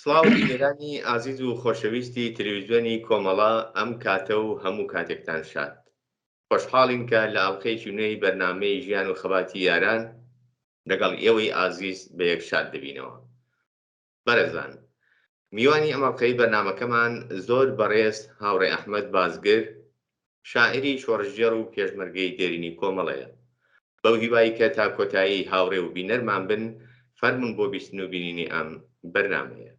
سڵاو بینەرانی ئازیز و خۆشەویستی تەلەڤیزیۆنی کۆمەڵا ئەم کاتە و هەموو کاتێکتان شاد. خۆشحاڵین کە لە ئەڵقەیەکی نوێی بەرنامەی ژیان و خەباتی یاران لەگەڵ ئێوەی ئازیز بە یەک شاد دەبینەوە. بەرەزان، میوانی ئەم ئەڵقەی بەرنامەکەمان زۆر بەڕێز هاوڕێ ئەحمەد بازگر، شاعری شۆڕژێر و پێشمەرگەی دێرینی کۆمەڵەیە. بەو هیوایی کە تا کۆتایی هاوڕێ و بینەرمان بن، فەرمون بۆ بیستن و بینینی ئەم بەرنامەیە.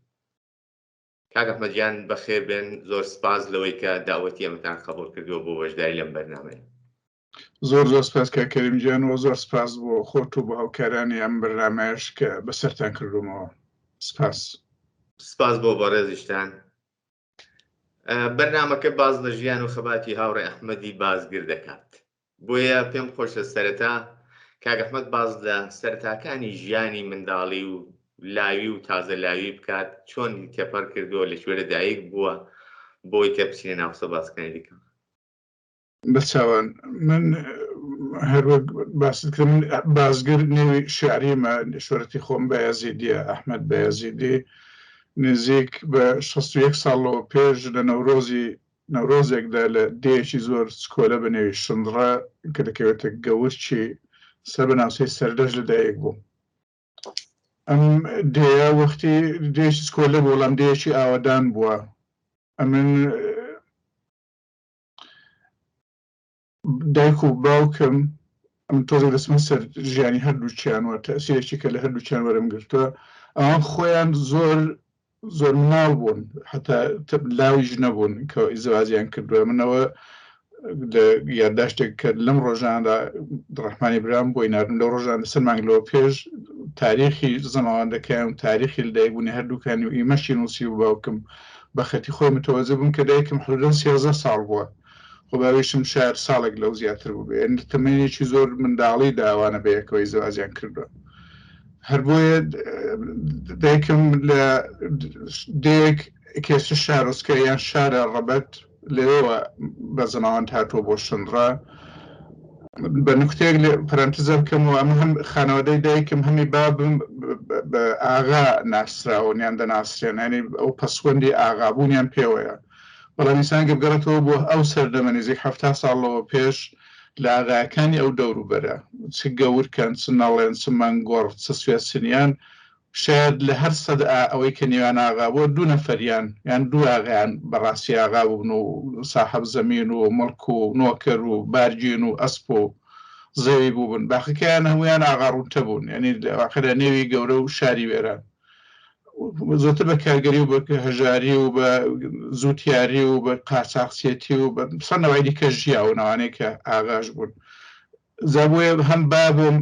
کاک ئەحمەدیان بەخێر بێن، زۆر سپاس لەوەی کە داوەتی ئەمەتان قبوڵ کردووە بۆ بەشداری لەم بەرنامەیە. زۆر سپاس کاک کەریمجیان و زۆر سپاس بۆ خۆت و بە هاوکارانی ئەم بەرنامەیەش کە بەسەرتان کردومەوە. سپاس بۆ بەڕێزیشتان. بەرنامەکە باز لە ژیان و خەباتی هاوڕێ ئەحمەدی بازگر دەکات. بۆیە پێم خۆشە سەرەتا کاک ئەحمەد باز لە سەرەتاکانی ژیانی منداڵی و لاوی و تازە لاوی بکات، چۆن تێپەر کردووە، لەکوێرە دایک بووە، بۆی کە بچینە ناوسە باسکەنی دیکەم. بەچاوان من هەروەک باست کردم، بازگر نێوی شعریمە، شۆرەتی خۆم بەیازیدیە، ئەحمەد بەیازیدی. نزیک بە 61 ساڵەوە پێش لە نەورۆزێکدا لە دێیەکی زۆر سکۆلە بە نێوی شندڕە کە دەکەوێتە گەورچی سەر بە ناوچەی سەردەژ لەدایک بووم. ئەم دێیە وەختی دێیەکی سکۆلە بوو، وەڵام دێیەکی ئاوادان بووە. ئەمن دایک و باوکم ئەم تۆزێک دەچمە سەر ژیانی هەردووچیانوە، تەسیرێکی کە لە هەردووچیان وەرم گرتووە. ئەوان خۆیان زۆر مناڵ بوون، حتا لاویش نەبوون کە ئیزدواجیان کردووە. منەوە لە یادداشتێک کە لەم ڕۆژاندا ڕەحمانی برام بۆی ناردم، لەو ڕۆژان سەر مانگلەوە پێش تاریخی زەماوەندەکەیان و تاریخی لەدایکبوونی هەردووکانی و ئیمەشی نووسی و باوکم بە خەتی خۆی متەوەجە بووم کە دایکم حدودەن 13 ساڵ بووە. خۆ باویشم شاید ساڵێک لەو زیاتر بوو بێ، تەمەنێکی زۆر منداڵی داوانە بە یەکەوەی زەواجیان کردووە. هەر بۆیە دایکم لە دێک کێشە شارۆچکە یان شارە ڕەبەت لەوێوە بە زەماوەند هاتووە بۆ شندڕە. بە نوکتەیەک لە پەرەنتزە بکەمەوە، ئەمە هەم خانەوادەی دایکم هەمی بابم بە ئاغا ناسراون یان دەناسرێن، ینی ئەو پەسوەندی ئاغابوونیان پێوەیە. بەڵام ئینسان گەبگەڕێتەوە بۆ ئەو سەردەمە نزیک 70 ساڵەوە پێش لە ئاغاکانی ئەو دەوروبەرە، چ گەورکان، چ نەڵێن، چ مەنگۆڕ، چ سوێسنیان، شاید لە هەر سەد ئەوەی کە نێوان ئاغا بووە دوو نەفەریان یان دوو ئاغایان بەڕاستی ئاغا بوون و ساحەب زەمین و مڵک و نۆکەر و بارگین و ئەسپ و زەوی بوون. باقیکەیان هەمویان ئاغا ڕوونتە بوون، یعنی لەواخرە نێوی گەورە و شاری وێران، زۆرتر بە کارگەری و بە هەژاری و بە زووتیاری و بە قاچاقچێتی و بە سەرنەوەی دیکە ژیا و نەوانەیە کە ئاغاش بوون. زابوویە هەم بابم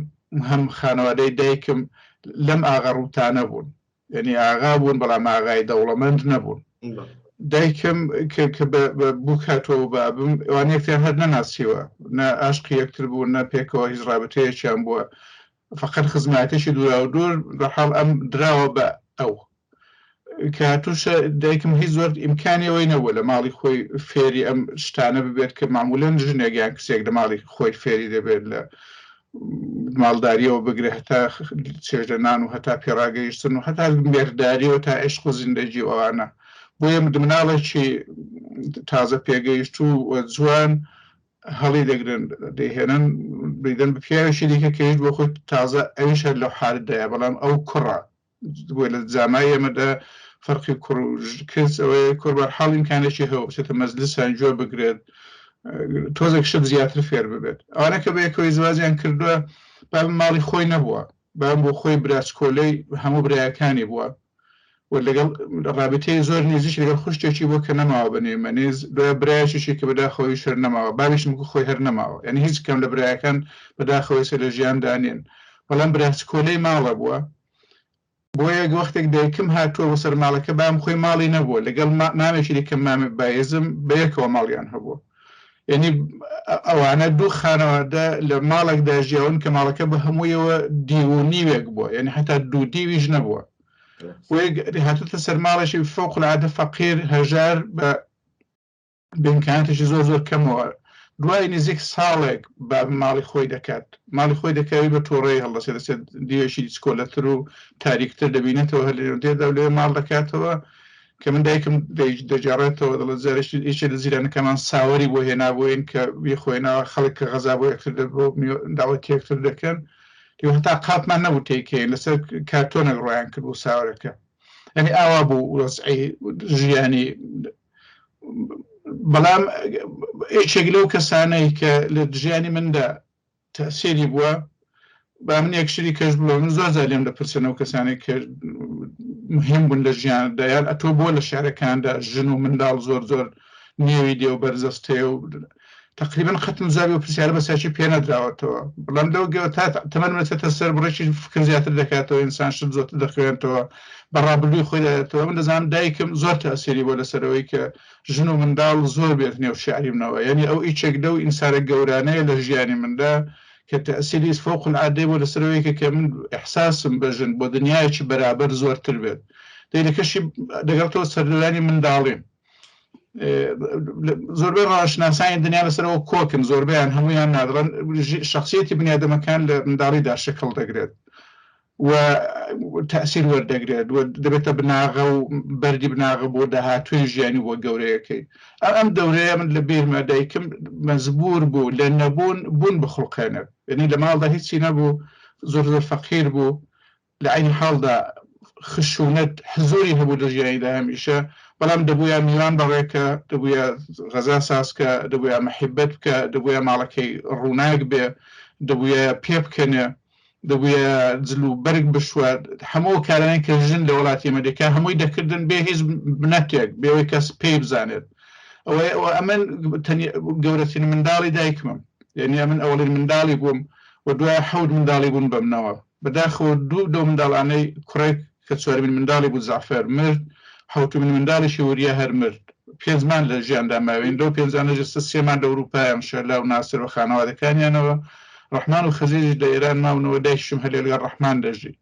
هەم خانەوادەی دایکم لەم ئاغا ڕووتانە بوون، یعنی ئاغا بوون بەڵام ئاغای دەوڵەمەند نەبوون. دایکم کە بوو کاتەوە و بابم ئەوان یەکتریان هەر نەناسیوە، نە ئاشقی یەکتر بوون، نە پێکەوە هیچ ڕابطەیەکیان بووە، فەقەت خزمەتێکی دوورا و دوور. بەحاڵ ئەم دراوە بە ئەو کە تووشە دایکم هیچ زۆر ئیمکانیەوەی نەبووە لە ماڵی خۆی فێری ئەم شتانە ببێت کە معمولەن ژنێکیان کچێک لە ماڵی خۆی فێری دەبێت لە ماڵداریەوە بگرێت، هەتا چێژەنان و هەتا پێڕاگەیشتن و هەتا مێرداریەوە تا عشق و زیندەگی ئەوانە. بۆیە مناڵێکی تازە پێگەیشت و جوان هەڵی دەگرن دەیهێنن بریدەن بە پیاوێکی دیکە کەیت بۆ خۆی تازە ئەویش هەر لەو حالەتدایە، بەڵام ئەو کوڕە بۆی لە جامای ئێمەدا فەرقی کوڕ و کچ ئەوەیە کوڕ بەرحاڵ ئیمکانێکی هەیە بچێتە مەجلیسیان گوێ بگرێت، تۆزێک شت زیاتر فێر ببێت. ئەوانە کە بە یەکەوەی زەواجیان کردووە، بابم ماڵی خۆی نەبووە، بابم بۆ خۆی براچکۆلەی هەموو برایەکانی بووە و لەگەڵ ڕابطەی زۆر نزیکی لەگەڵ خوشتێکی بووە کە نەماوە بەنێمەنێز، دوای برایەکیشی کە بەداخەوەی شەر نەماوە، بابیشم خۆی هەر نەماوە، یعنی هیچ کەم لە برایەکان بەداخەوەی سەر لە ژیان دانێن، بەڵام براچکۆلەی ماڵە بووە. بۆیە وەختێک دایکم هاتووە بۆ سەر ماڵەکە، بام خۆی ماڵی نەبووە، لەگەڵ مامێکی دیکە مامێ بایزم بە یەکەوە ماڵیان هەبووە. یعنی ئەوانە دوو خانەوادە لە ماڵێکدا ژیاون کە ماڵەکە بە هەموویەوە دیو و نیوێک بووە، یعنی هەتا دوو دیویش نەبووە. هاتوتە سەر ماڵێکی فەوقالعادە فەقیر هەژار بە ئیمکاناتێکی زۆر کەمەوە، دوای نزیک ساڵێک بە ماڵی خۆی دەکات ماڵی خۆی دەکەوی بە تۆڕەی هەڵدەسێت دەسێت دیوێشی دیسکۆلەتر و تاریکتر دەبینێتەوە هەر دێدا لێ ماڵ دەکاتەوە کە من دایکم دەجارێتەوە دەڵێت زارشتی ئیشە لە زیرانەکەمان ساوەری بۆ هێنابووین کە بێخۆێنەوە خەڵک کە غەزا بۆ یەکتر داوای تێکتر دەکەن هەتا قاپمان نەبوو تێکەین لەسەر کارتۆنێک ڕۆیان کرد بۆ ساوەرەکە یعنی ئاوا بوو وەزعی ژیانی بەڵام هیچێک لەو کەسانەی کە لە ژیانی مندا تەسیری بووە با من یەکشری کەش بڵۆ من زۆر لێم دەپرسن ئەو کەسانێک کە مهم بوون لە ژیاندا یان ئەتۆ بۆ لە شارەکاندا ژن و منداڵ زۆر نێوی دێ و بەرزەستەیە و تقریبا ختم زاوی و پرسیارە بەساچی پێ نەدراوەتەوە بەڵام لەو گەوە تا تەمەن بچێتە سەر بڕێکی فکر زیاتر دەکاتەوە ئینسان شت زۆرتر دەخوێنێتەوە بەڕابردووی خۆی دەداتەوە من دەزانم دایکم زۆر تەسیری بۆ لەسەرەوەی کە ژن و منداڵ زۆر بێت نێو شیعری منەوە یعنی ئەو ئیچێک لەو ئینسانە گەورانەیە لە ژیانی مندا کە تەسیری فوق العادەی بۆ لەسەرەوەی کە من ئیحساسم بە ژن بۆ دنیایەکی بەرابەر زۆرتر بێت دەیلەکەشی دەگەڵتەوە سەردەوانی منداڵیم زۆربەی ڕاشناسانی دنیا لەسەرەوە کۆکن زۆربیان هەمویان نادڵن شخصیەتی بنیادەمەکان لە منداڵیدا شەکڵ دەگرێت و تەسیر وەردەگرێت و دەبێتە بناغە و بەردی بناغە بۆ داهاتوی ژیانی بۆ گەورەیەکەی ئەم دەورەیە من لە بیرمە دایکم مەزبور بوو لە نەبوون بوون بخڵقێنێت یعنی لە ماڵدا هیچی نەبوو زۆر فەقیر بوو لە عینی حاڵدا خشونەت حزوری هەبوو لە ژیانیدا هەمیشە بەڵام دەبووە میوان بەڕێکە دەبووە غەزا سازکە دەبووە مەحیبەت بکە دەبووە ماڵەکەی ڕووناک بێ دەبووە پێ بکەنێ دەبووە جل و بەرگ بشوە هەموو کارانەی کە ژن لە وڵاتی ئەمریکا هەمووی دەکردن بێ هیچ بنەتێک بێەوەی کەس پێی بزانێت ئەمن گەورەترین منداڵی دایکمم یعنی ئەمن ئەوڵین منداڵی بووم و دوای حەوت منداڵی بوون بەمنەوە بەداخەوە دوو منداڵانەی کوڕێک کە چوارمین منداڵی بوو زعفەر مرد حوتمین منداڵیشی وریە هەر مرد پێنجمان لە ژیاندا ماوین لەو پێنجانە جستە سێمان لە ئەوروپایان شەرلا و ناسر و خانەوادەکانیانەوە ڕەحمان و خەزیری لە ئێران ماونەوە دایکشم هەلێ لەگەڵ ڕەحمان دەژی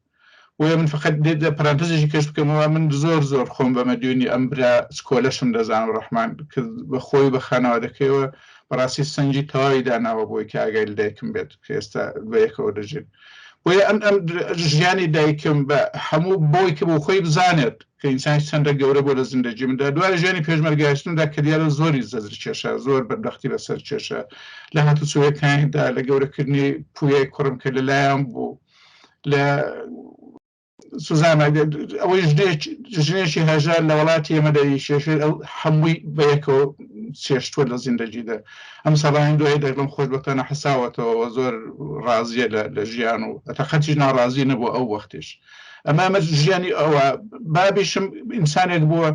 وە من فقط پەرانتزێکی کەش بکەمەوە من زۆر خۆم بە مەدیونی ئەم برا سکۆلەشم دەزانم ڕەحمان بە خۆی بە خانەوادەکەیەوە بەڕاستی سەنجی تەواوی داناوە بۆی کە ئاگای لە دایکم بێت کە ئێستا بە یەکەوە دەژین وە ئەم ژیانی دایکم بە هەموو بۆی کە بۆ خۆی بزانێت کە ئینسانی چەندە گەورە بۆ لە زیندەگی مندا دوای ژیانی پێشمەرگایشتندا کە دیارە زۆری زەزر کێشە زۆر بەدبەختی بەسەر کێشە لە هاتوچۆیەکانیدا لە گەورەکردنی پویەی کوڕم کە لەلایەن بوو لە سوزانە ئەوەی ژنێکی هەژار لە وڵاتی ئێمەدا شێشێت ئەو هەمووی بە یەکەوە چێشتووە لە زیندەگیدا ئەم ساڵانی دوای دەگڵم خۆشبەختانە حساوەتەوە زۆر ڕازیە لە ژیان و ئەتەقەتی ناڕازی نەبوو ئەو وەختیش ئەمە ژیانی ئەوە بابیشم ئینسانێک بووە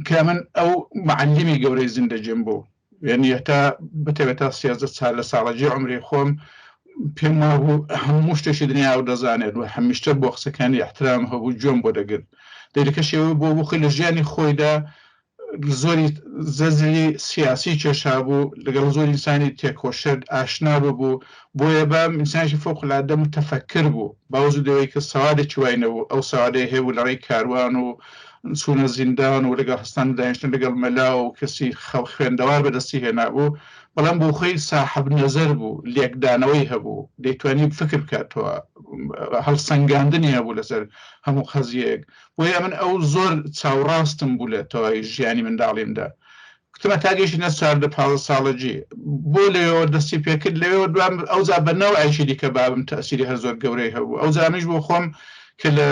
کە من ئەو معلمی گەورەی زیندەگیم بوو یعنی هەتا بتەوێت تا 13 ساڵ لە ساڵەجی عمری خۆم پێم وابوو هەموو شتێکی دنیا و دەزانێت و هەمیشتە بۆ قسەکانی احترام هەبوو گوێم بۆ دەگرت دەیلەکەشەوە بۆ بخی لە ژیانی خۆیدا زۆری زەزری سیاسی کێشا بوو لەگەڵ زۆر ئینسانی تێکۆشەر ئاشنا بوو بۆیە بە ئینسانێکی فۆقالعادە متەفەکر بوو باوەجود دەوەی کە سەوادێکی وای نەبوو ئەو سەوادەی هەیە و لەڕێی کاروان و چوونە زیندان و لەگەڵ هەستان دانیشتن لەگەڵ مەلا و کەسی خوێندەوار بەدەستی هێنابوو بەڵام بۆ خۆی ساحب نەزەر بوو لێکدانەوەی هەبوو دەیتوانی فکر بکاتەوە هەڵسەنگاندنی هەبوو لەسەر هەموو قەزیەک بۆیە من ئەو زۆر چاوڕاستم بوو لە تەواوی ژیانی منداڵیمدا کتمە تاگەیشی نە 14-15 ساڵەجی بۆ لەوێەوە دەستی پێکرد لەوێەوە دوام ئەوجا بەنەوە ئایشی دیکە بابم تەسیری هەر زۆر گەورەی هەبوو ئەو زانیش بۆ خۆم کە لە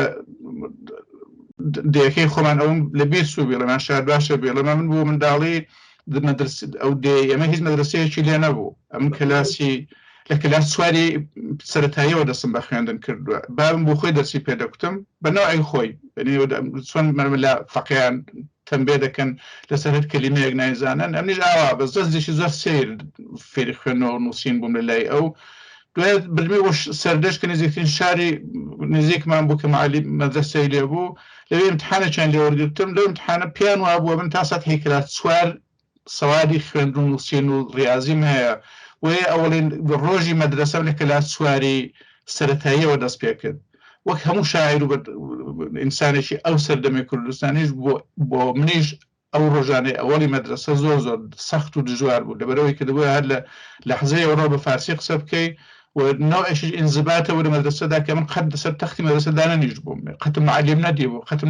دەیەکەی خۆمان ئەوم لە بیر سوو بێ لەمان شار باشە بێ لەمە من بوو منداڵی ئەو دێ ئەمە هیچ مەدرسەیەکی لێ نەبوو ئەم کلاسی لە کلاس سواری سەرەتاییەوە دەستم بە خوێندن کردووە بابم بۆ خۆی دەرسی پێدەکوتم بەنەوەی خۆی چۆن لە فەقییان تەنبێ دەکەن لەسەر هەر کەلیمەیەک نایزانن ئەمنیش ئاوا بە زەزێکی زۆر سیر فێری خوێندنەوە نووسین بووم لە لای ئەو دوای بردمی بۆ سەردەشت کە نزیکترین شاری نزیکمان بوو کە معالی مەدرسەی لێ بوو لەوێ امتحانێکیان لێ وەرگرتم لەو امتحانە پێیان وابووە من تا سەد هەیکلات چوار سەوادی خوێندن و نووسین و ڕیاضیم هەیە وەیە ئەوڵین ڕۆژی مەدرسەم لە کلاس سواری سەرەتاییەوە دەست پێ کرد وەک هەموو شاعیر و ئینسانێکی ئەو سەردەمی کوردستانیش بۆ منیش ئەو ڕۆژانەی ئەوەڵی مەدرسە زۆر زۆر سەخت و دژوار بوو لەبەرەوەی کە دەبووە هەر لە لەحزەی ئەوڕۆ بە فارسی قسە بکەی و نوعیش ئینزباتەوە لە مەدرسەدا کە من قەت لەسەر تەختی مەدرسەدا نەنیشت بووم قەتم معلم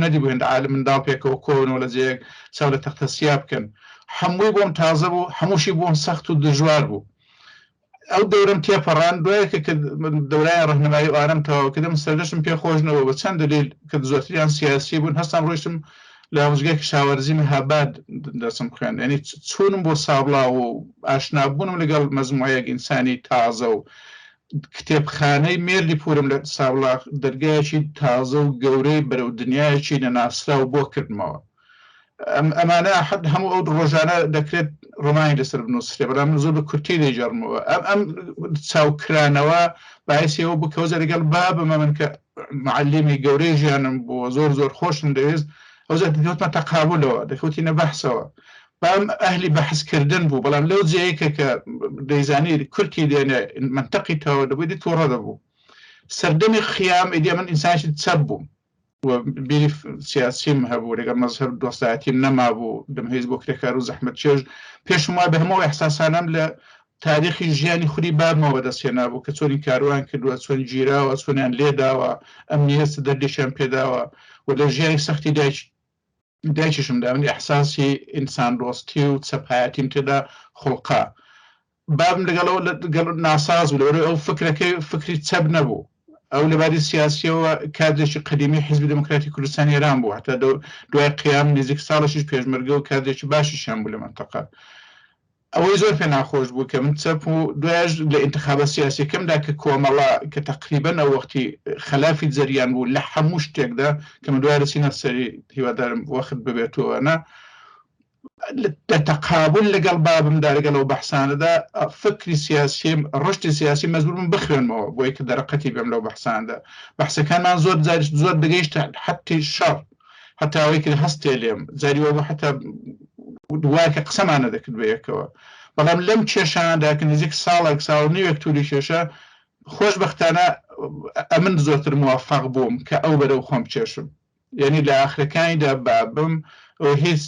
نەدیبوو هێندە عالم منداڵ پێکەوە کۆنەوە لە جێیەک چاو لە تەختە سیا بکەن هەمووی بۆم تازە بوو هەمووشی بۆم سەخت و دژوار بوو ئەو دەورم تێپەڕان دوایەکە کە دەورای ڕەهنمایی و ئارەم تەواوکردم سەردەشم پێخۆشنەوە بە چەند دلیل کە زۆرتریان سیاسی بوون هەستان ڕۆیشتم لە ئامۆژگایەکی شاوەرزی مەهاباد دەچم خوێن ینی چوونم بۆ سابڵاو و ئاشنابوونم لەگەڵ مەزموعەیەک ئینسانی تازە و کتێبخانەی مێردی پورم لە سابڵاغ دەرگایەکی تازە و گەورەی بەرەو دنیایەکی نەناسرا و بۆ کردمەوە ئەمانە حد هەموو ئەو ڕۆژانە دەکرێت ڕمانی لەسەر بنووسێ بەڵام زۆر بە کورتی دەیجارمەوە ئەم چاوکرانەوە باعثیەوە بکەوزە لەگەڵ بابمە من کە معلمی گەورەی ژیانم بووە زۆر زۆر خۆشم دەوێت ئەوزە دەکەوتمە تەقابلەوە دەکەوتینە بەحسەوە بام ئەهلی بەحسکردن بوو بەڵام لەو جەیەکە کە دەیزانی کورتی دێنێ منتەقی تەوە دەبووی تووڕە دەبوو سەردەمی خیام ئیدێ من ئینسانشی چەپ بووم بیری سیاسیم هەبوو لەگەڵ مەزهب دۆستایەتیم نەما بوو دەمهێز بۆ کرێکار و زەحمەت چێژ پێشم وای بە هەموو ئەحساسانم لە تاریخی ژیانی خوری بابمەوە بەدەستهێنا بوو کە چۆنی کاروان کردووە چۆن گیراوە چۆنیان لێداوە ئەمنیەت دەردێکیان پێداوە و لە ژیانی سەختی دایکیشم داونی ئەحساسی ئینسان دۆستی و چەپایەتیم تێدا خوڵقا بابم لەگەڵ ناساز بوو لەوەرەوەی ئەو فکرەکەی فکری چەپ نەبوو ئەو لەباری سیاسیەوە کادێکی قەدیمی حیزبی دموکراتی کوردستان ئێران بوو هەتا دوای قیام نزیک ساڵەشیش پێشمەرگە و کادێکی باشیشیان بوو لە منتەقە ئەوەی زۆر پێ ناخۆش بوو کە من چەپ و دوایش لە ئینتخابە سیاسیەکەمدا کە کۆمەڵا کە تەقریبەن ئەو وەختی خلافی جەریان بوو لە هەموو شتێکدا کە من دوای رسینە سەری هیوادارم وەخت ببێتەوەنا لە تەقابل لەگەڵ بابمدا لەگەڵەوە بەحسانەدا فکری سیاسیم ڕشتی سیاسی مەزبورم بخوێنمەوە بۆی کە دەرەقەتی بێم لەو بەحساندا بەحسەکانمان زۆر دەگەیشت حتی شەڕ هەتا ئەوەی کە هەستێ لێم جاریوە حتا دوای کە قسەمانە دەکرد بە یەکەوە بەڵام لەم کێشاندا کە نزیک ساڵێک ساڵ نیوەک تووری کێشە خۆشبەختانە ئەمن زۆرتر موفق بووم کە ئەو بەرەو خۆم چێشم یعنی لە ئاخرەکانیدا بابم هیچ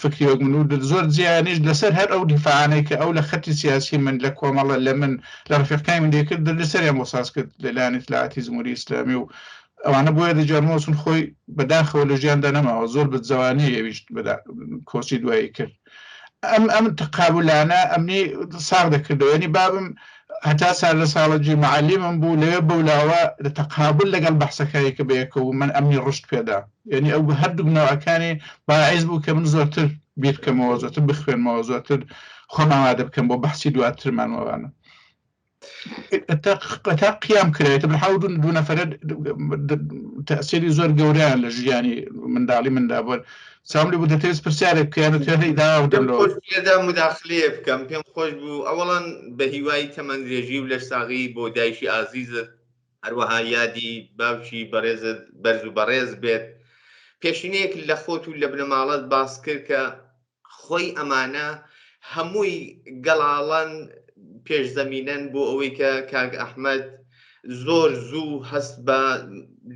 فکری وەک من و زۆر جیانیش لەسەر هەر ئەو دیفاعانەی کە ئەو لە خەتی سیاسی من لە کۆمەڵە لە من لە ڕفیقەکانی من دەکرد لەسەریان بۆ ساز کرد لەلایەن ئیسلاحاتی جمهوری ئیسلامی و ئەوانە بۆیە دەجارمەوە چون خۆی بەداخەوە لە ژیاندا نەماوە زۆر بەجوانی ئەویشت کۆچی دوایی کرد ئەم تەقابلانە ئەمنی ساغ دەکردەوە ینی بابم هەتا سال لە ساڵەجی معلمم بوو لەوێ بەولاوە لە تەقابل لەگەڵ بەحسەکانی کە بەیەکەوە من ئەمنی ڕشت پێدا یعنی ئەو هەردوو بنەوەکانی باعث بوو کە من زۆرتر بیرکەمەوە زۆرتر بخوێنمەوە زۆرتر خۆم ئامادە بکەم بۆ بەحسی دواترمانەوەوانە تا قیام کرێتە بەحاول دوو نەفەرە تەسیری زۆر گەورەیان لە ژیانی منداڵی مندا بوون سام لێ بوو دەتەوێت پرسیارێک بکەیانە توێنەی داوەدا مداخلێ بکەم پێم خۆش بوو ئەوەڵەن بە هیوای تەمەندرێژی و لە ساغی بۆ دایشی ئازیزت هەروەها یادی باوکی بەڕێزت بەرز و بەڕێز بێت پێشینەیەک لە خۆت و لە بنەماڵەت باس کرد کە خۆی ئەمانە هەمووی گەڵاڵەن پێشزەمینەن بۆ ئەوەی کە کاک ئەحمەد زۆر زوو هەست بە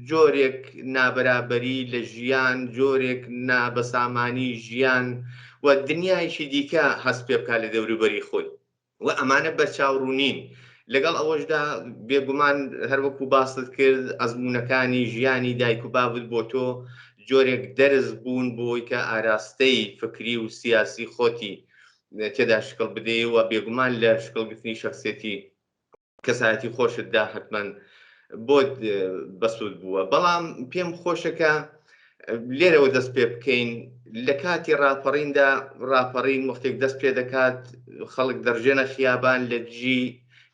جۆرێک نابەرابەری لە ژیان جۆرێک نابەسامانی ژیان و دنیایشی دیکە هەست پێ بکات لە دەوروبەری خۆی و ئەمانە بەرچاوڕوونین لەگەڵ ئەوەشدا بێگومان هەروەکو باست کرد ئەزمونونەکانی ژیانی دایک و باوت بۆ تۆ جۆرێک دەرز بوون بۆی کە ئاراستەی فکری و سیاسی خۆتی تێدا شکڵ بدەی و بێگومان لە شکڵگرتنی شخصێتی کەسایەتی خۆشتدا حتمەن بۆت بەسوود بووە بەڵام پێم خۆشەکە لێرەوە دەست پێ بکەین لە کاتی ڕاپەڕیندا ڕاپەڕین وەختێک دەست پێ دەکات خەڵک دەڕژێنە خیابان لە دژی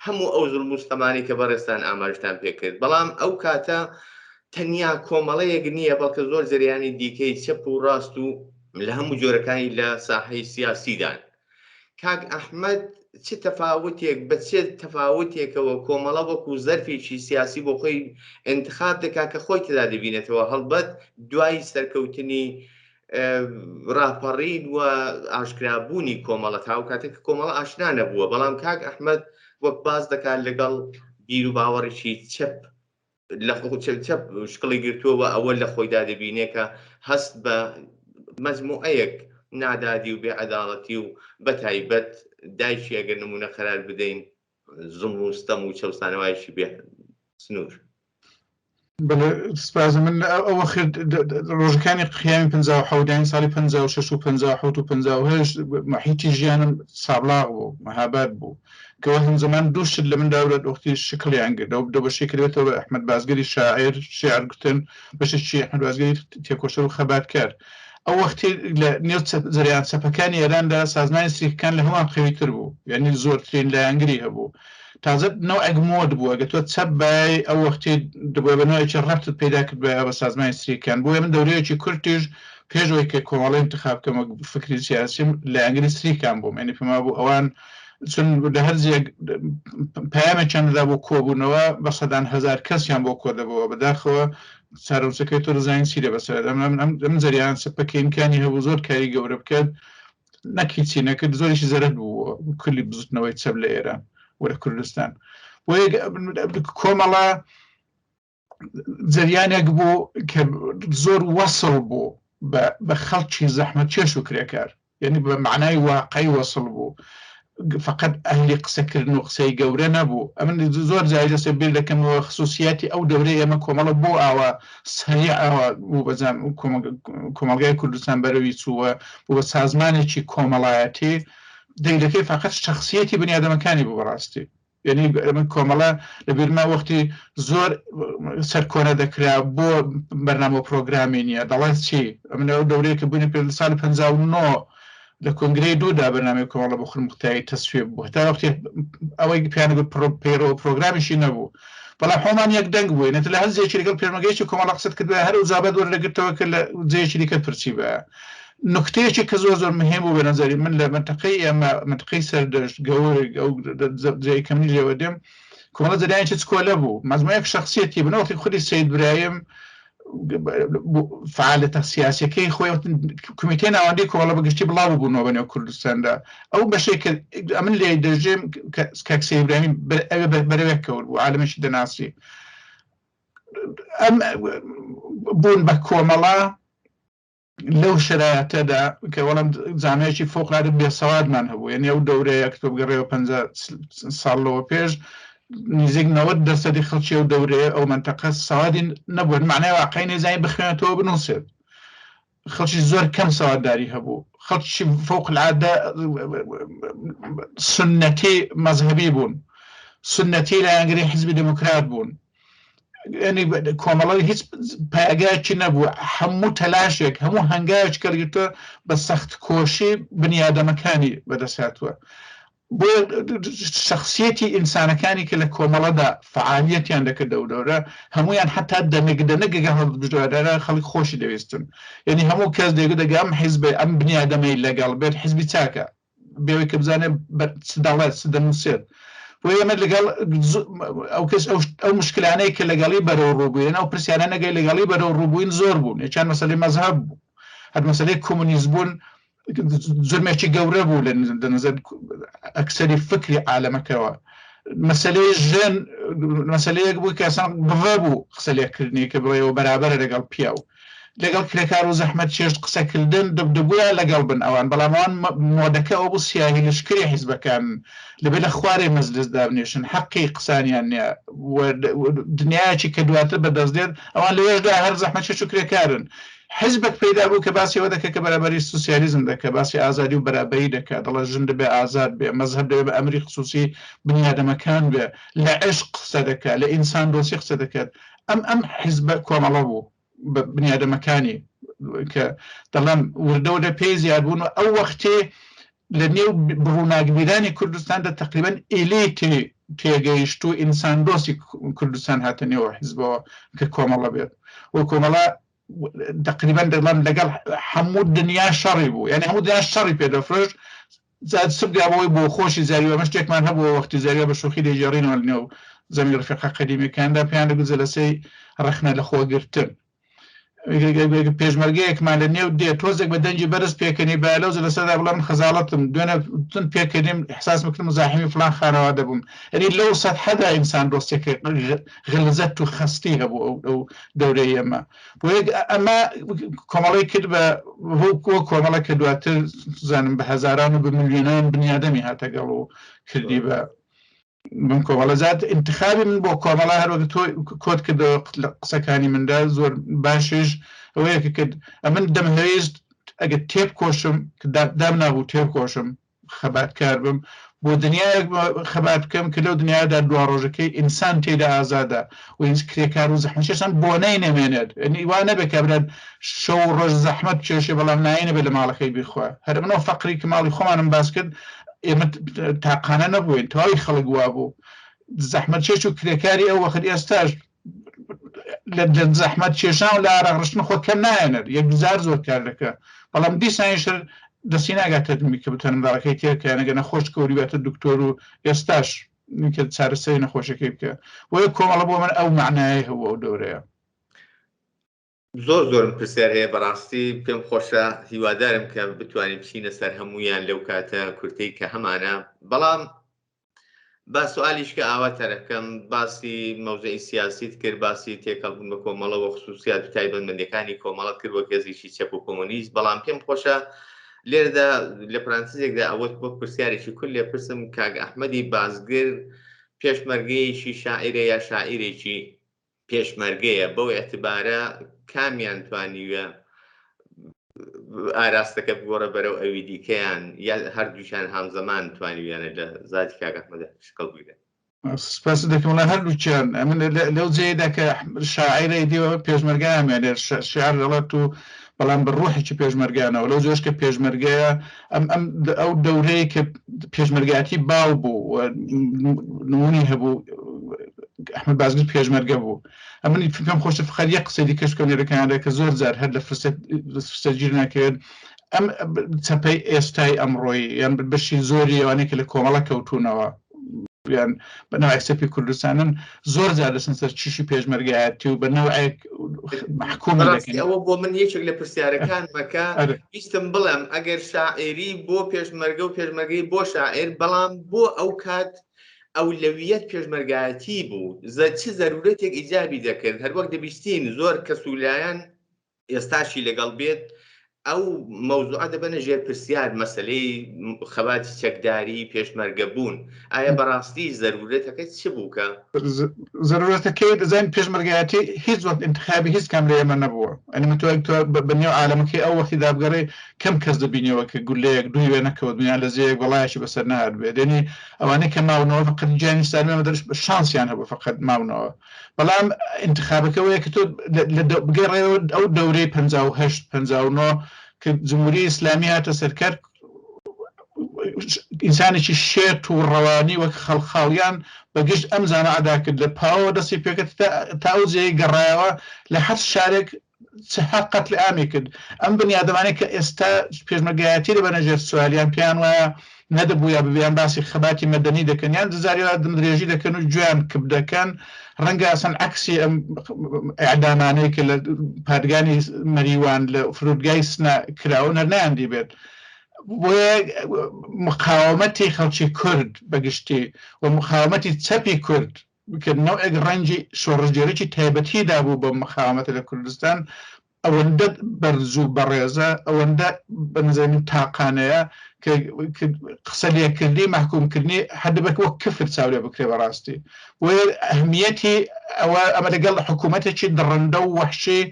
هەموو ئەو زوڵم و ستەمانی کە بەڕێستان ئاماژتان پێکرد بەڵام ئەو کاتە تەنیا کۆمەڵەیەک نییە بەڵکە زۆر جریانی دیکەی چەپ و ڕاست و لە هەموو جۆرەکانی لە ساحەی سیاسیدان کاک ئەحمەد چ تەفاوتێک بە چێ تەفاوتێکەوە کۆمەڵە وەکو زەرفێکی سیاسی بۆ خۆی انتخاب دەکات کە خۆی تێدا دەبینێتەوە هەڵبەت دوای سەرکەوتنی ڕاپەڕین و ئاشکرابوونی کۆمەڵە تاو کاتێک کە کۆمەڵە ئاشنا نەبووە بەڵام کاک ئەحمەد وەک باز دەکات لەگەڵ بیر و باوەڕێکی چەپ لە چەپ شکڵی گرتووەوە ئەوە لە خۆیدا دەبینێ کە هەست بە مەزموعەیەک نادادی و بێعەداڵەتی و بەتایبەت دایکی ئەگەر نمونە قەرار بدەین زوڵم و ستەم و چەوسانەوایشی بێ سنوور. سپاز من ئەوە ڕۆژەکانی قیامی 57 ساڵی 56 و 57 و 58 محیطی ژیانم سابلاغ بوو مەهاباد بوو کەەوە هەم زەمان دووشت لە منداورە وەختی شکڵیان کرد دە بەشی کردێتەوە ئەحمەد بازگری شاعر شێعر گوتن بەشێکی ئەحمەد بازگری تێکۆشەر و خەباتکار ئەو وەختی لە نێو زەریان سەپەکانی ئێراندا سازمانی سریەکان لە هەمان قویتر بوو یعنی زۆرترین لایەنگری هەبوو تازە نەوەک مۆد بووە گە تۆ چەپ بای ئەو وەختی دەبێ بەنەوەیکی ڕەبتت پیدا کرد بە سازمانی سریەکان بۆیە من دەورەیەکی کورتیش پێشەوەی کە کۆمەڵی انتخابکەمە فکری سیاسیم لایەنگری سریەکان بووم یعنی پێما بوو ئەوان چون لە هەر جێک پەیامێک چەنددا بۆ کۆبوونەوە بە سەدان هەزار کەسیان بۆ کۆ دەبەوە بەداخەوە چارەوسەکەی تۆ ڕزانین چیرە بەسەر ئەم زەریان سەپەکە ئیمکانی هەبوو زۆر کاری گەورە بکات نەکیچی نەکرد زۆریشی زەرەت بوو کولی بزوتنەوەی چەپ لە ئێران وەرە کوردستان کۆمەڵە جریانێک بوو کە زۆر وەسڵ بوو بە خەڵکی زەحمەت چێش و کرێکار یعنی بە معنای واقعی وەسڵ بوو فقط ئەهلی قسەکردن و قسەی گەورە نەبوو ئەمن زۆر جای دەستێ بیر دەکەمەوە خصوصیاتی ئەو دەورەی ئێمە کۆمەڵە بۆ ئاوا سریع ئاوا بوو بەزان کۆمەلگای کوردستان بەرەوی چووە بوو بە سازمانێکی کۆمەڵایەتی دەیلەکەی فقط شخصیەتی بنیادەمەکانی بوو بەڕاستی یعنی من کۆمەڵە لە بیرما وەختی زۆر سەرکۆنە دەکرا بۆ بەرنامە پرۆگرامی نییە دەڵێت چی ئەمن ئەو دەورەیە کە بوونی پێ ساڵی 59 لە کۆنگرەی دوودا بەرنامەی کۆمەڵە بۆ خورمقتایی تەسوێ بوو تا وەختی ئەوەی پیانە پەیڕەوە پرۆگرامیشی نەبوو بەڵام هەمان یەک دەنگ بووی نێت لە هەر جێکی لەگەڵ پێرمەگەیکی کۆمەڵە قسەت کردووە هەر وزابەت وەرەگرتەوە کە لە جێیەکی دیکە پرچی بە نکتەیەکی کە زۆر زۆر مهم بوو بە نەزەری من لە منتەقەی ئێمە منتەقەی سەردەشت گەورە ئەو جێی کەمنی لێوە دێم کۆمەڵە زەریانێکی چکۆلە بوو مەزموعەیەک شخصیەتی بنەوەختی خودی سید برایم فعالەتە سیاسیەکەی خۆی کمیتەی ناوەندی کۆمەڵە بەگشتی بڵاو بوونەوە بەنێو کوردستاندا ئەو بەشێک کە ئەمن لێ دەژێم کاک سید برایم بەرەوێک کەوت بوو عالمێکی دەناسی ئەم بوون بە کۆمەڵە لەو شرایەتەدا کە وەڵام زانایەکی فۆقڵادە بێسەوادمان هەبوو یعنی ئەو دەورەیە کە تۆ بگەڕێەوە 50 ساڵەوە پێش نزیک 90% خەڵکی ئەو دەورەیە ئەو منتەقە سەوادی نەبوون معنای واقعی نێزانی بخوێنێتەوە بنووسێت خەڵکی زۆر کەم سەوادداری هەبوو خەڵکی فۆقڵعادە سنەتی مەزهەبی بوون سنەتی لایەنگری حیزبی دموکرات بوون یعنی کۆمەڵی هیچ پایگایکی نەبوو هەموو تەلاشێک هەموو هەنگاوێک کەلگرتە بە سەخت کۆشی بنیادەمەکانی بەدەساتوە بۆ شخصیەتی ئینسانەکانی کە لە کۆمەڵەدا فعالیەتیان دەکرد ئەو دەورە هەمویان حتا دەنگدەنەگەگە هەڵبژدوادارە خەڵک خۆشی دەویستن یعنی هەموو کەس دەیگو دەگە ئەم حیزبێ ئەم بنیادەمەی لەگەڵ بێت حیزبی چاکە بێەوەی کە بزانێت دەڵێت دەنووسێت بۆ ئێمە لەگەڵ ئەو کەس ئەو مشکلانەی کە لەگەڵی بەرەو ڕووبووین ئەو پرسیانە نەگەی لەگەڵی بەرەو ڕووبووین زۆر بوون یەکیان مەسەلەی مەزهەب بوو هەر مەسەلەی کۆمونیزم بوون زرمێکی گەورە بوو لە نظر ئەکسەری فکری عالەمەکەوە مەسەلەی ژن مەسەلەیەک بوو کە ئەسان بڕە بوو قسە لێکردنی کە بڵێەوە بەرابەرە لەگەڵ پیاو لەگەڵ کرێکار و زەحمەت چێشت قسەکردن دەبووە لەگەڵ بن ئەوان بەڵام ئەوان مۆدەکە ئەو بوو سیاهی لشکری حیزبەکان لەبێ لە خوارێ مەجلس دابنێشن حەقی قسانیان نییە دنیایەکی کە دواتر بەدەستدێت ئەوان لەوێشدا هەر زەحمەت چێش و کرێکارن حزبك پیدا بوو کە باسی ئەوە دەکە کە بەرابەری سوسیالیزم دەکە باسی ئازادی و بەرابەری دەکات دەڵێ ژن دەبێ ئازاد بێ مەزهەب دەبێ بە ئەمری خصوصی بنیادەمەکان بێ لە عشق قسە دەکات لە ئینسان دۆسی قسە دەکات ئەم حزبە کۆمەڵە بوو بە بنیادەمەکانی کە دەڵێن وردەوردە پێی زیاد بوون و ئەو وەختێ لە نێو ڕووناکبیرانی کوردستاندا تقریبا ئیلیتی تێگەیشت و ئینسان دۆسی کوردستان هاتە نێوە حیزبەوە کە کۆمەڵە بێت و کۆمەڵە تقریبا دەڵێن لەگەڵ هەموو دنیا شەڕی بوو یعنی هەموو دنیا شەڕی پێدەفرۆشت زاد سبگابەوەی بۆ خۆشی زاریوە ئەمە شتێکمان هەبووە وەختی زاریوە بە شوخی دەیجێڕینەوە لە نێو زەمی ڕفیقە قەدیمیەکاندا پێیان دەگوت جەلەسەی ڕەخنە لە خۆگرتن پێشمەرگەیەکمان لە نێو دێ تۆزێک بە دەنجی بەرز پێکەنی بالەوز لەسەردا بڵام خەزاڵەتم دوێنە تون پێکەنیم حساس بکەم مزاحمی فلان خانەوە دەبووم ئەنی لەو سەدحەدا ئینسان دۆستێکی غلزەت و خەستی هەبوو ئەو دەورەی ئەمە ئەمە کۆمەڵی کرد بە کۆمەڵە کە دواتر زانم بە هەزاران و بە ملیۆنان بنیادەمی هاتەگەڵ و کردی بە من کۆمەڵەزات انتخابی من بۆ کۆمەڵە هەروەک تۆ کۆت کردەوە لە قسەکانی مندا زۆر باشش ئەوەیەکە کرد ئەمن دەمهێویست ئەگەر تێب کۆشم دام نابوو تێب کۆشم خەباتکار بم بۆ دنیایەک خەبات بکەم کە لەو دنیادا دوا ڕۆژەکەی ئینسان تێدا ئازادە و هیچ کرێکار و زەحمەتکێشان بۆ نەینەمێنێت ئەنی وا نەبێت کە برات شەو ڕۆژ زەحمەت کێشێ بەڵام ناینە بێت لە ماڵەکەی بیخوا هەر منەوە فەقری کە ماڵی خۆمانم باس کرد ئێمە تاقانە نەبووین تەواوی خەڵک وا بوو زەحمەت چێش و کرێکاری ئەو وەخت ئێستاش لە زەحمەت کێشان و لە ئاراغشتن خۆ کەم نایەنێت یەکجار زۆر کار دەکە بەڵام دیسانیشتر دەستی ناگاتێت کە بتوانم داڕەکەی تێکە نەگە نەخۆش کەوری بێتە دکتۆر و ئێستاش کە چارەسەری نەخۆشەکەی بکە وەیە کۆمەڵە بۆ من ئەو معنایە هەبوو ئەو دەورەیە زۆرم پرسیار هەیە بەڕاستی پێم خۆشە هیوادارم کە بتوانین بچینە سەر هەمویان لەو کاتە کورتەی کە هەمانە بەڵام با سوالیش کە ئاواتەرەکەم باسی مەوزەی سیاسیت کرد باسی تێکەڵبوون بە کۆمەڵە و خصوصیات و تایبەتمەندیەکانی کۆمەڵەت کرد وە گەزیشی چەپ و کۆمۆنیست بەڵام پێم خۆشە لێرەدا لە پرانتزێکدا ئەوەت بۆ پرسیارێکی کول لێ پرسم کاک ئەحمەدی بازگر پێشمەرگەیەکی شاعیرە یا شاعیرێکی پێشمەرگەیە بەو ئێعتبارە کامیان توانیوە ئاراستەکە بگۆڕە بەرەو ئەوی دیکەیان یا هەردووشان هەمزەمان توانیویانە لە زاتی کاک ئەحمەد شکڵ بگرێت سپاس دەکەم لە هەردووچیان ئەمن لەو جێدا کە شاعیرە دیوە پێشمەرگایانێت شعر دەڵێت و بەڵام بە ڕوحێکی پێشمەرگانەوە لەو جۆش کە پێشمەرگەیە ئەو دەورەی کە پێشمەرگاتی باو بوو نمونی هەبوو ئەحمەد بازگر پێشمەرگە بوو ئەمنی پێم خۆشە فقط یەک قسەی کەش کۆنێرەکاندا کە زۆر جار هەر لە فرسە گیر ناکرێت ئەم چەپەی ئێستای ئەمڕۆیی یان بەشی زۆری ئەوانەیە کە لە کۆمەڵە کەوتونەوە یان بە ناوی سەپی کوردستانن زۆر جار لەسەر سەر چیشی پێشمەرگایەتی و بە نەوەیەک محکومی دەکەن ئەوە بۆ من یەکێک لە پرسیارەکان مەکە ویستم بڵێم ئەگەر شاعیری بۆ پێشمەرگە و پێشمەرگەی بۆ شاعیر بەڵام بۆ ئەو کات ئەولەویەت پێشمەرگایەتی بوو چ زەرورەتێک ئیجابی دەکرد هەر وەک دەبیستین زۆر کەسولایەن ئێستاشی لەگەڵ بێت ئەو مەوزوعە دەبەنە ژێر پرسیار مەسەلەی خەباتی چەکداری پێشمەرگە بوون ئایا بەڕاستی زەرورەتەکە چ بوو کە زەرورەتەکەی دەزانین پێشمەرگایەتی هیچ وەخت انتخابی هیچ کام لە ئێمە نەبووە ئەنی تۆ بەنێو عالەمەکەی ئەو وەختی دابگەڕێ کەم کەس دەبینەوە کە گولەیەک دوی وێ نەکەوت دنیا لە زێیەک وەڵایەکی بەسەر نهات بێت دێنی ئەوانەی کە ماونەوە فقط گیانی سالمێمە دەرش شانسیان هەبوو فقط ماونەوە بەڵام انتخابەکەوەیە کە تۆ بگەڕێەوە ئەو دەورەی 58-59 کە جمهوری ئیسلامی هاتە سەرکار ئینسانێکی شێت و ڕەوانی وەک خەڵخاڵیان بەگشت ئەم زانە ئەدا کرد لە پاوە دەستی پێکرد تا ئەو جێی گەڕایەوە لە هەر شارێک چەها قەتڵی ئامی کرد ئەم بنیادەمانەی کە ئێستا پێشمەرگایەتی لە بەنەژێر سوالیان پێیان وایە نەدەبوو یا ببیان باسی خەباتی مەدەنی دەکەن یان دزاریوا دمدرێژی دەکەن و گوێیان کب دەکەن ڕەنگە ئەسەن عەکسی ئەم ئیعدامانەی کە لە پادگانی مەریوان لە فرودگای سنا کراون هەر نایاندی بێت بۆیە مقاومەتی خەڵکی کورد بەگشتی و مقاومەتی چەپی کورد کە نەوەک ڕەنگی شۆڕژگەرێکی تایبەتیدا بوو بە مقاومەتە لە کوردستان ئەوەندە بەرز و بەڕێزە ئەوەندە بەنظەمی تاقانەیە کە قسە لێکردی محکومکردنی هەردەبێت وەک کفر چاورێ بکرێ بەڕاستی وێ ئەهمیەتی ئەوە ئەمە لەگەڵ حکوومەتێکی دڕندە و وەحشی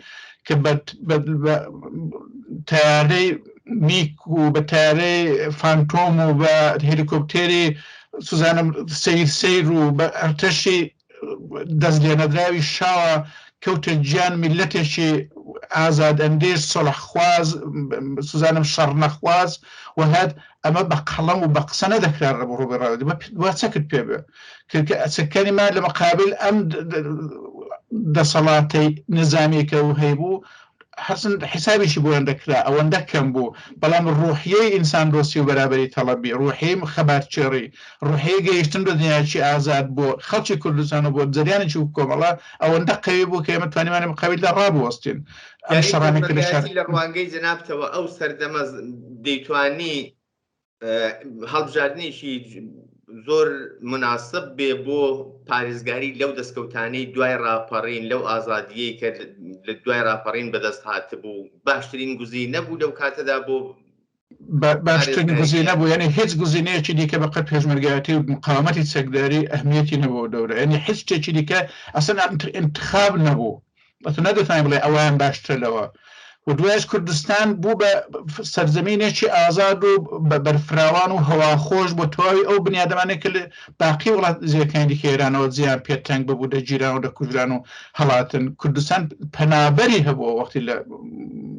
کە بە تیارەی میک و بە تیارەی فانتۆم و بە هێلیکۆپتێری سوزانم سیر و بە ئەرتەشی دەست لێنەدراوی شاوە کەوتە گیان میلەتێکی ئازاد ئەندێش سەڵحخواز سوزانم شەڕنەخواز و هات ئەمە بە قەڵەم و بە قسە نەدەکرا ڕێبڕوبێڕاوی وا چەکرد پێ بێ کە چەکەنی ما لە مەقابل ئەم دەسەڵاتەی نظامیکە و هەیبوو حەسن حسابێکی بۆیان دەکرا ئەوەندە کەم بوو بەڵام ڕوحیەی ئینسان دۆستی و بەرابەری تەڵەبی ڕوحی خەباتچێڕی ڕوحەیە گەیشتن بە دنیاچی ئازاد بۆ خەڵکی کوردستان و بۆ جەریانێکی کۆمەڵە ئەوەندە قەوی بوو کە ئێمە توانیمانە مقابل لە ڕابوەستین ئەم شەڕانێک لە ڕوانگەی جەنابتەوە ئەو سەردەمە دەیتوانی هەڵبژاردنێکی زۆر مناسب بێ بۆ پارێزگاری لەو دەستکەوتانەی دوای ڕاپەڕین لەو ئازادیەی کە لە دوای ڕاپەڕین بەدەست هاتبوو باشترین گوزی نەبوو لەو کاتەدا بۆ باشترین گوزی نەبوو یعنی هیچ گوزینەیەکی دیکە بەقەت پێشمەرگایەتی و مقاومەتی چەکداری ئەهمیەتی نەبوو دەورە یعنی هیچ شتێکی دیکە ئەسەن انتخاب نەبوو بەتو نەدەتوانین بڵێ ئەویان باشترەوە و دوایش کوردستان بوو بە سەرزەمینێکی ئازاد و بەرفراوان و هەواخۆش بۆ تەواوی ئەو بنیادەمانێک کە باقی وڵات زیەکانی دیکە ئێرانەوە جیان پێتەنگ ببوو دە جیران و دەکوژران و هەڵاتن کوردستان پەنابەری هەبووە وەختی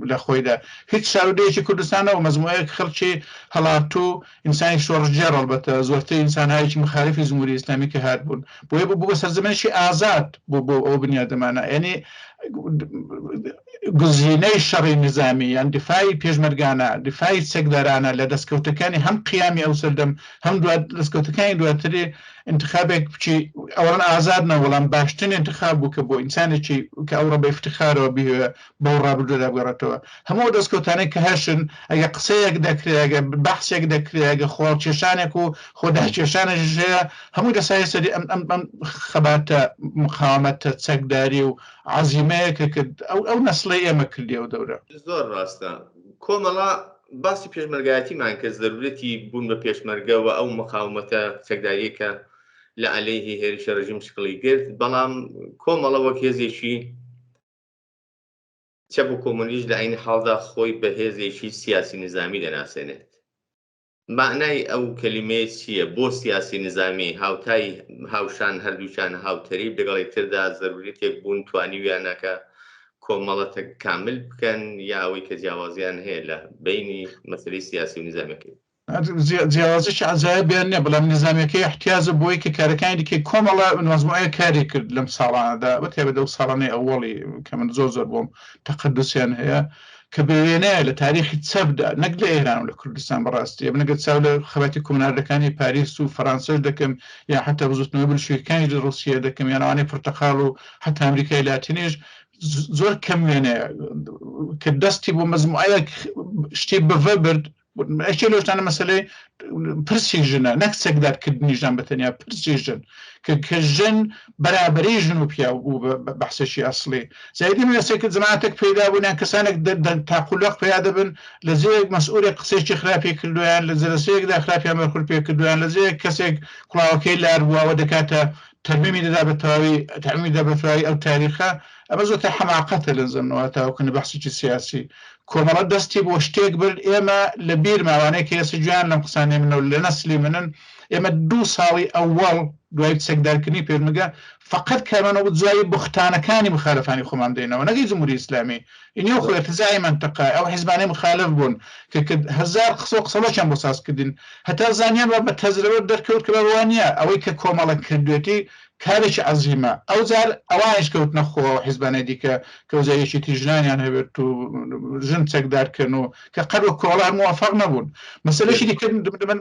لە خۆیدا هیچ شارودەیەکی کوردستانەوە مەزموعەیەک خەڵکی هەڵات و ئینسانی شۆڕژێر ئەڵبەتە زۆرتر ئینسانهایەکی مخالفی جمهوری ئیسلامی کە هات بوون بۆیە بوو بە سەرزەمینێکی ئازاد بۆ ئەو بنیادەمانە یعنی گزینەی شەڕی نظامی یان دفاعی پێشمەرگانە دفاعی چەکدارانە لە دەستکەوتەکانی هەم قیامی ئەو سەردەم هەم دەستکەوتەکانی دواتری انتخابێک بچی ئەوەن ئازاد نە وەڵام باشترین انتخاب بوو کە بۆ ئینسانێکی کە ئەوڕە بە افتخارەوە بێ بەو ڕابردوودا بگەڕێتەوە هەموو دەستکەوتانەی کە هەشن ئەگە قسەیەک دەکرێت ئەگە بەحسێک دەکرێت ئەگە خۆڵکێشانێک و خۆداکێشانێک هەیە هەمووی دەسای سەری ئەم خەباتە مقاومەتە چەکداری و عەزیمەیەکە کرد ئەو نەسڵەی ئێمە کردیەوە دەورە زۆر ڕاستە کۆمەڵا باسی پێشمەرگایەتیمان کە ضرورەتی بوون بە پێشمەرگەوە ئەو مقاومەتە چەکداریەکە لە عەلەیهی هێرشە ڕژیم شکڵی گرت بەڵام کۆمەڵە وەک هێزێکی چەپ و کۆمۆنیست لە عین حاڵدا خۆی بە هێزێکی سیاسی نظامی دەناسێنێت معنای ئەو کەلیمەیە چییە بۆ سیاسی نظامی هاوتای هاوشان هەردووچان هاوتەریب لەگەڵ یەکتردا ضرورەتێک بوون توانیویانەکە کۆمەڵەتە کامل بکەن یا ئەوەی کە جیاوازیان هەیە لە بینی مەسەلەی سیاسی و نظامەکەی جیاوازیی عەجایبیان نییە بەڵام نظامەکەی احتیاجە بۆی کە کارەکانی دیکەی کۆمەڵە مەزموعەیە کاری کرد لەم ساڵانەدا بەتێبێت ئەو ساڵانەی ئەوڵی کە من زۆر بۆم تەقەدوسیان هەیە کە بوێنەیە لە تاریخی چەپدا نەک لە ئێران و لە کوردستان بەڕاستی بنەگە چاو لە خەباتی کۆمناردەکانی پاریس و فەڕەنسەش دەکەم یا حتا بزوتنەوەی بلشویەکانی لە ڕوسیە دەکەم یانەوانەی پورتەقاڵ و حتا ئەمریکای لاتینیش زۆر کەم وێنەیە کە دەستی بۆ مەزموعەیەک شتی بەڤە برد ئەشێ لەشتانە مەسەلەی پرسی ژنە نەک چەکدارکردنی ژن بەتەنیا پرسی ژن کە ژن بەرابەری ژن و پیا بوو بەحسێکی ئەسڵی زایدی مەسێک جەماعەتێک پەیدا بوونیان کەسانێک تاقولۆق پیا دەبن لە جێیەک مەسئولێک قسێکی خراپی کردویان لە جەلسەیەکدا خراپیان بەرخورد پێ کردویان لە جێیەک کەسێک کوڵاوەکەی لار بووەوە دەکاتە تەرمیمی دەدا بە تەواوی تەرمیمی دەدا بە تەواوی ئەو تاریخە ئەمە زۆرتر حەماقەتە لە زمانەوە تاوەکو بەحسێکی سیاسی کۆمەڵە دەستی بۆ شتێک برد ئێمە لە بیر ماوانەیە کە ئێستا گویان لەم قسانەی منەوە لە نەسلی منن ئێمە 2 ساڵی ئەوەڵ دوای چەکدارکردنی پێشمەرگە فقط کارمانەوە جوای بوختانەکانی مخالفانی خۆمان دێنەوە نەگەی جمهوری ئیسلامی ئینیو خۆ ارتزاعی منطقە ئەو حیزبانەی مخالف بوون کە 1000 قسەڵەشیان بۆ سازکردین هەتا زانیان بە تەجربە دەرکەوت کە بەوانە ئەوەی کە کۆمەڵە کردوێتی کارێکی عەزیمە ئەو جار ئەوانش کەوت نەخۆەوە حیزبانەی دیکە کەوزایەکی تیژنانیان هەبێت و ژن چەکدارکردن و کە قەرەوە کۆڵار موافق نەبوون مەسەلەیەکی دیکە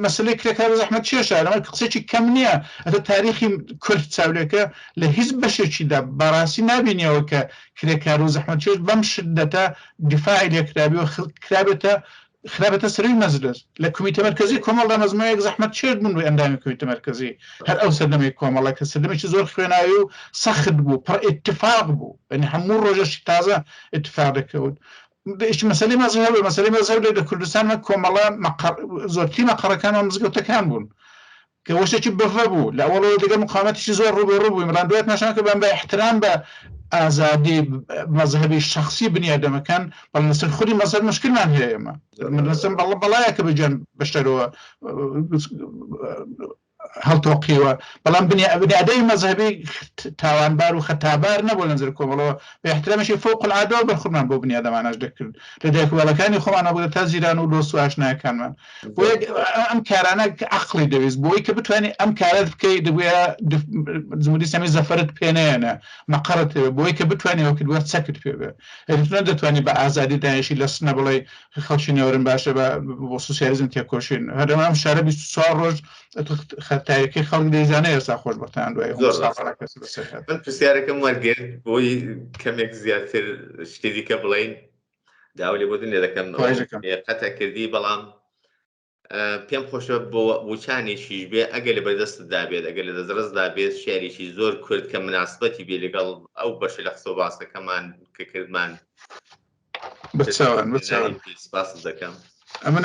مەسەلەی کرێکار زەحمەت چێشە لەمە قسێکی کەم نییە ئەتە تاریخی کورد چاولێکە لە هیچ بەشێکیدا بەڕاستی نبینیەوە کە کرێکار و زەحمەت چێش بەم شدەتە دیفاعی لێکرابی و خرابەتە سەروی مەجلس لە کمیتە مەرکەزی کۆمەڵدا مەزموعەیەک زەحمەت چێت بوون بۆ ئەندامی کمیتە مەرکەزی هەر ئەو سەردەمەی کۆمەڵە کە سەردەمێکی زۆر خوێناوی و سەخت بوو پڕ ئیتفاق بوو یعنی هەموو ڕۆژێکی تازە ئیتفاق دەکەوت مەسەلەی مەزهەب لە کوردستان کۆمەڵە زۆرتری مەقەڕەکانەوە مزگەوتەکان بوون کە وەشێکی بەڤە بوو لە ئەوڵەوە دەگەڵ مقاومەتێکی زۆر ڕوبێڕوو بووی مەڵان دوێت نەشان کە بە احترام بە ئازادی مەزهەبی شخصی بنیادەمەکان بەڵام لەسەر خودی مەزهەب مشکلمان هەیە ئێمە من لەسەر بەڵایەکە بەجیان بەشتەرەوە هەڵتۆقیوە بەڵام بنیادەی مەذهبی تاوانبار و خەتابار نەبوو لە نزر کۆمەڵەوە بە احترامێکی فوق العادە و بەرخورمان بۆ بنیادەمانەش دەکرد لە دایکوڵەکانی خۆمانە بوو تا زیران و دۆست و ئاشنایەکانمان بۆ ئەم کارانە عەقڵی دەویست بۆی کە بتوانێت ئەم کارت بکەیت دەبووە جمهوری ئیسلامی زەفەرت پێ نێنە مەقەڕت بۆی کە بتوانێت ئەو کردووە چەکت پێ بێ دەتوانێت بە ئازادی دانیشی لە سنە بڵێ خەڵکی نێوەرم باشە بۆ سوسیالیزم تێکۆشین هەردەما ئەم شارە 24 ڕۆژ خەتایەکی خەڵک دەیزانێت ئێستا خۆش بەتان دوای من پرسیارەکەم وەرگرت بۆی کەمێک زیاتر شتی دیکە بڵین داوا لێ بۆ دنیا دەکەم قەتە کردی بەڵام پێم خۆشە بۆ وچانێکیش بێ ئەگەر لە بەردەستدا بێت ئەگەر لە دەستڕستدا بێت شعرێکی زۆر کورد کە مناسبەتی بێ لەگەڵ ئەو بەشە لە قسە و باسەکەمان کە کردمان سپاس دەکەم ئەمە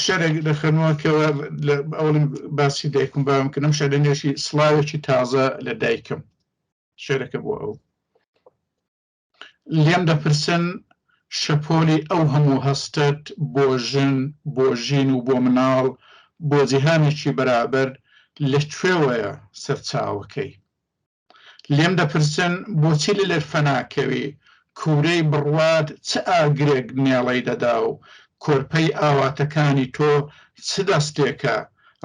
شعرێک دەخەنەوە کەەوە لە ئەوڵم باسی دایکم باوم کە ئەم شعرە نوێژی سڵاوێکی تازە لە دایکم شعرەکە بۆ ئەو لێم دەپرسن شەپۆلی ئەو هەموو هەستت بۆ ژین و بۆ مناڵ بۆ جیهانێکی بەرابەر لەکوێوەیە سەرچاوەکەی لێم دەپرسن بۆچی لە لەرفەناکەوی کوورەی بڕوات چ ئاگرێک نێڵەی دەدا و کۆرپەی ئاواتەکانی تۆ چ دەستێکە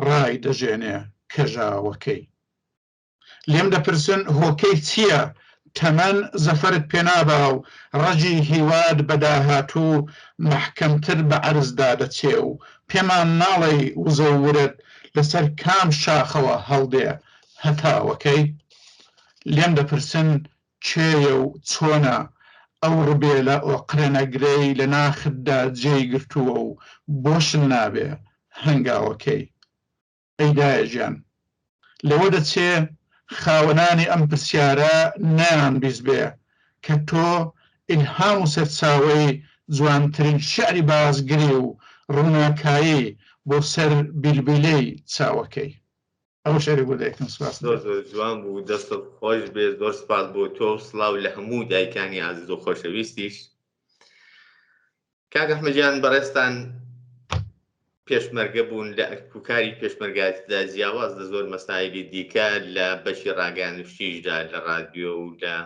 ڕای دەژێنێ کەژاوەکەی لێم دەپرسن هۆکەی چییە تەمەن زەفەرت پێنابا و ڕەجی هیواد بەداهاتوو مەحکەمتر بە عەرزدا دەچێ و پێمان ناڵێ وزەورت لەسەر کام شاخەوە هەڵدێ هەتاوەکەی لێم دەپرسن کێیە و چۆنە ئەو ڕبێ لە ئۆقرێنەگرەی لە ناخدا جێی گرتووە و بۆشن نابێ هەنگاوەکەی ئەیدایە ژیان لەوە دەچێ خاوەنانی ئەم پرسیارە نەیان بیست بێ کە تۆ ئیلهام و سەرچاوەی جوانترین شعری بازگری و ڕووناکایی بۆ سەر بیلبیلەی چاوەکەی ئەو شعری بۆ دایکم سپاس زۆر جوان بوو دەستت خۆش بێت زۆر سپاس بۆ تۆ سڵاو لە هەموو دایکانی عەزیز و خۆشەویستیش کاک ئەحمەدیان بەڕێستان پێشمەرگە بوون لە ئەرکوکاری پێشمەرگایەتیدا جیاواز لە زۆر مەسایلی دیکە لە بەشی ڕاگەیاندنیشتیشدا لە ڕادیۆ و لە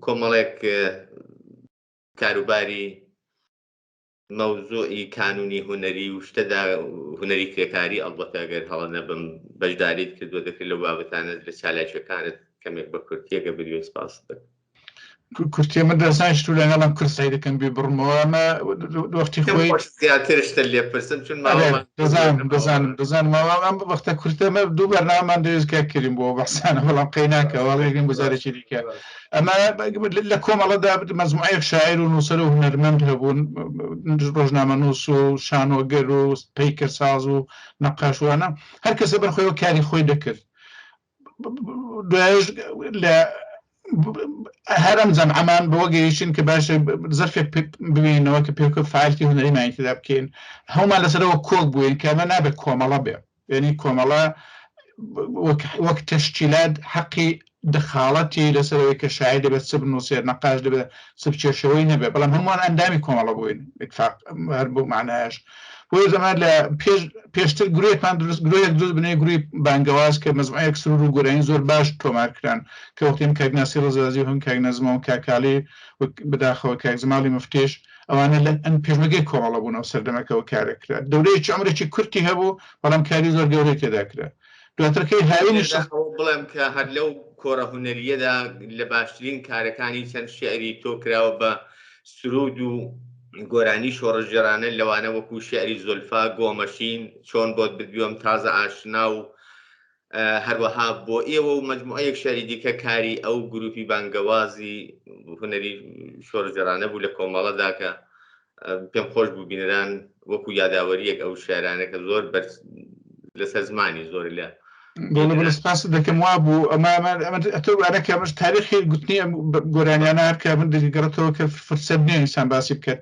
کۆمەڵێک کاروباری مەوزوعی کانونی هونەری و شتەدا هونەری کرێکاری ئەڵبەتە ئەگەر هەڵە نەبم بەشداریت کردووە دەکرد لەو بابەتانە لە چالاکیەکانت کەمێک بە کورتیەکە بریوە سپاس دەکەم کورتی من دەزانیشت و لەگەڵم کورسایی دەکەم بێ بڕمەوە ئەمە وەختی خۆی زیاترشتە لێ پرسم چون دەزانم ئەم وەختە کورتەمە دوو بەرنامەمان دەوێت کردین بۆ بەحسانە بەڵام قەی ناکەوە ڕێگەین گوزارێکی دیکە ئەمە لە کۆمەڵەدا مەجموعەیەک شاعیر و نووسەر و هونەرمەند هەبوون ڕۆژنامە نووس و شانۆگەر و پەیکەرساز و نەقاشوانە هەر کەسە بەرخۆیەوە کاری خۆی دەکرد دوایش لە هەرم جەمعەمان بەوە گەیشتین کە باشە زەرفێک ببینەوە کە پێکە فعالتی هونەریمانی تێدا بکەین هەمومان لەسەرەوە کۆک بووین کە ئەمە نابێت کۆمەڵە بێ یعنی کۆمەڵە وەک تەشکیلات حەقی دخالەتی لەسەرەوەی کە شاعیر دەبێت چ بنووسێت نەقاش دەبێت چ بچێشەوەی نەبێت بەڵام هەمووان ئەندامی کۆمەڵە بووین اتفاق هەر بۆ معنایش بۆیە زەمان لە پێشتر گروپێکمان گرۆیەک دروست بنێ گروی بانگەواز کە مەجموعەیەک سرور و گۆرانی زۆر باش تۆمارکران کە وەختیم کاگناسی ڕزازی هەم کاگنەزمە و کاکالی بەداخەوە کاکزماڵی مفتێش ئەوانە لە ئەن پێشمەگەی کۆمەڵە بوونەوە سەردەمەکەەوە کارێکرا دەورەیەکی عەمرێکی کورتی هەبوو بەڵام کاری زۆر گەورەی تێدا کرا دواترکەی هاوینیش بڵێم کە هەر لەو کۆرە هونەریەدا لە باشترین کارەکانی چەند شێعری تۆ کراوە بە سرود و گۆرانی شۆڕەژێرانە لەوانە وەکو شێعری زولفا گۆمەشین چۆن بۆت بدوێم تازە ئاشنا و هەروەها بۆ ئێوە و مەجموعەیەک شێعری دیکە کاری ئەو گروپی بانگەوازی هونەری شۆڕەژێرانە بوو لە کۆمەڵەدا کە پێم خۆش بوو بینەران وەکو یاداوەریەک ئەو شێعرانە کە زۆر لەسەر زمانی زۆر لە بڵ سپاس دەکەم وا بوو ئەمەەکە مەش تاریخی گوتنی گۆرانیانە هەر کە من دەگەڕێتەوە کە فرسەت نییە ئینسان باسی بکات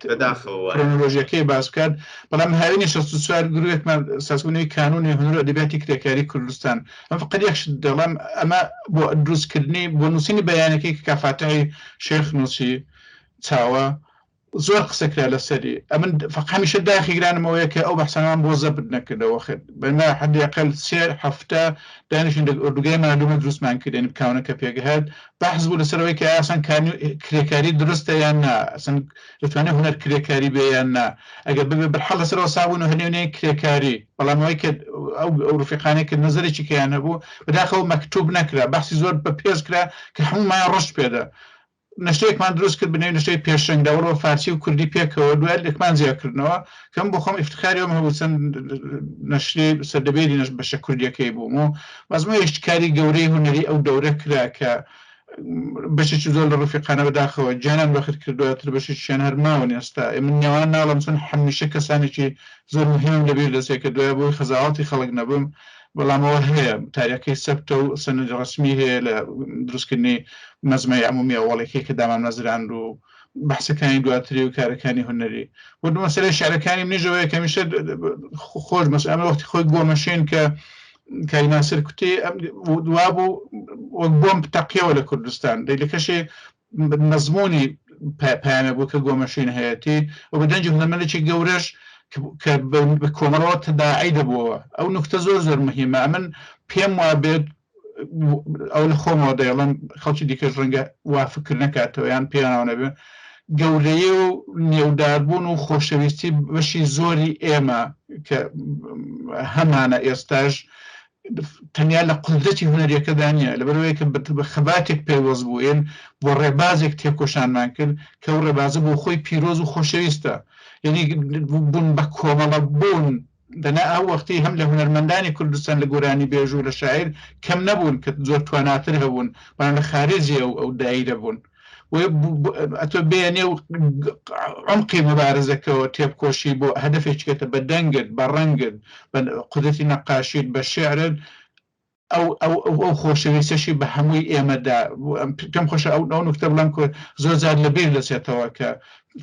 کرۆنۆلۆژیەکەی باس بکات بەڵام هاوینی 64 گروپێکمان سازبوونەوەی کانونی هونەر و ئەدەبیاتی کرێکاری کوردستان ئەم فقط یەک دەڵام ئەمە بۆ دروستکردنی بۆ نووسینی بەیانەکەی کە کافاتای شێخ نووسی چاوە زۆر قسەکرا لەسەری ئەمن هەمیشە داخیگرانمەوەیە کە ئەو بەحسەنان بۆ زەبت نەکردەوە خێت بەنا حەدیقل 3 هەفتە دانیشن ئۆردوگای مردومە دروستمان کردێن بکاونەکە پێگەهات بەحث بوو لەسەرەوەی کە ئاسان کرێکاری دروستە یان نا ئەسن دەتوانێت هونەر کرێکاری بێ یان نا ئەگەر ببێ بەرحەڵ لەسەرەوە سابوون و هەنێونەیە کرێکاری بەڵامەوەی کە ئەو ڕفیقانەی کە نظرێکی کەیان هەبوو بەداخەوە مەکتوب نەکرا بەحسی زۆر بە پێز کرا کە هەموومایان ڕشت پێدا نشتێکمان دروست کرد بنێ نشتەی پێشنگداوەڕەوە فارسی و کوردی پێکەوە دوای لێکمان زیادکردنەوە کەم بۆ خۆم ئیفتخاریەوە هەبوو چەند نەشری سەردەبێری بەشە کوردیەکەی بووم و مەزموع هێشتکاری گەورەی هونەری ئەو دەورە کرا کە بەشێکی زۆر لە ڕفیقانە بەداخەوە جانان بەخت کردوەتر بەشێکیان هەرماون ئێستا من نێوان ناڵم چون هەمیشە کەسانێکی زۆر مهم لەبیر دەستێت کە دوای بۆی خەزاڵاتی خەڵک نەبم بەڵامەوە هەیە تاریەکەی سەبتە و سەنەدی ڕسمی هەیە لە دروستکردنی مەزمەی عمومی ئەوڵێکی کە دامان نەزراند و بەحسەکانی دواتری و کارەکانی هونەری بۆ مەسەلەی شعرەکانی منیژەوەی کەمیشە خۆش ئەمە وەختی خۆی گۆمەشین کە کاری ناسر کوتی دوا بوو وەک بۆم تەقیەوە لە کوردستان دەی لە کەشێ مەزموونی پایانە بوو کە گۆمەشین هەیەتی و بە دەنجی هونەرمەندێکی گەورەش کە بە کۆمەڵەوە تەداعی دەبووەوە ئەو نوکتە زۆر زۆر مهمە من پێم وا بێت ئەو لە خۆمەوە دەیڵم خەڵکی دیکەش ڕەنگە وا فکر نەکاتەوە یان پێیانەوە نەبێ گەورەیە و نێوداربوون و خۆشەویستی بەشی زۆری ئێمە کە هەمانە ئێستاش تەنیا لە قودرەتی هونەریەکەدا نیە لەبەرەوەی کە بە خەباتێک پێوەست بووین بۆ ڕێبازێک تێکۆشانمان کرد کە ئەو ڕێبازە بۆ خۆی پیرۆز و خۆشەویستە یعنی بوون بە کۆمەڵە بوون دەنا ئەو وەختی هەم لە هونەرمەندانی کوردستان لە گۆرانی بێژ و لە شاعیر کەم نەبوون کە زۆر تواناتر هەبوون بەڵام لە خارجی ئەو دایرە بوون ئەتۆ بێنێ و عمقی مبارزەکەەوە تێبکۆشی بۆ هەدفێکێتە بە دەنگت بە ڕەنگت بە قودرەتی نەقاشیت بە شێعرت ئەو خۆشەویستەشی بە هەمووی ئێمەدا پێم خۆشە ئەو نوکتە بڵام کە زۆر زیاد لەبیر دەچێتەوە کە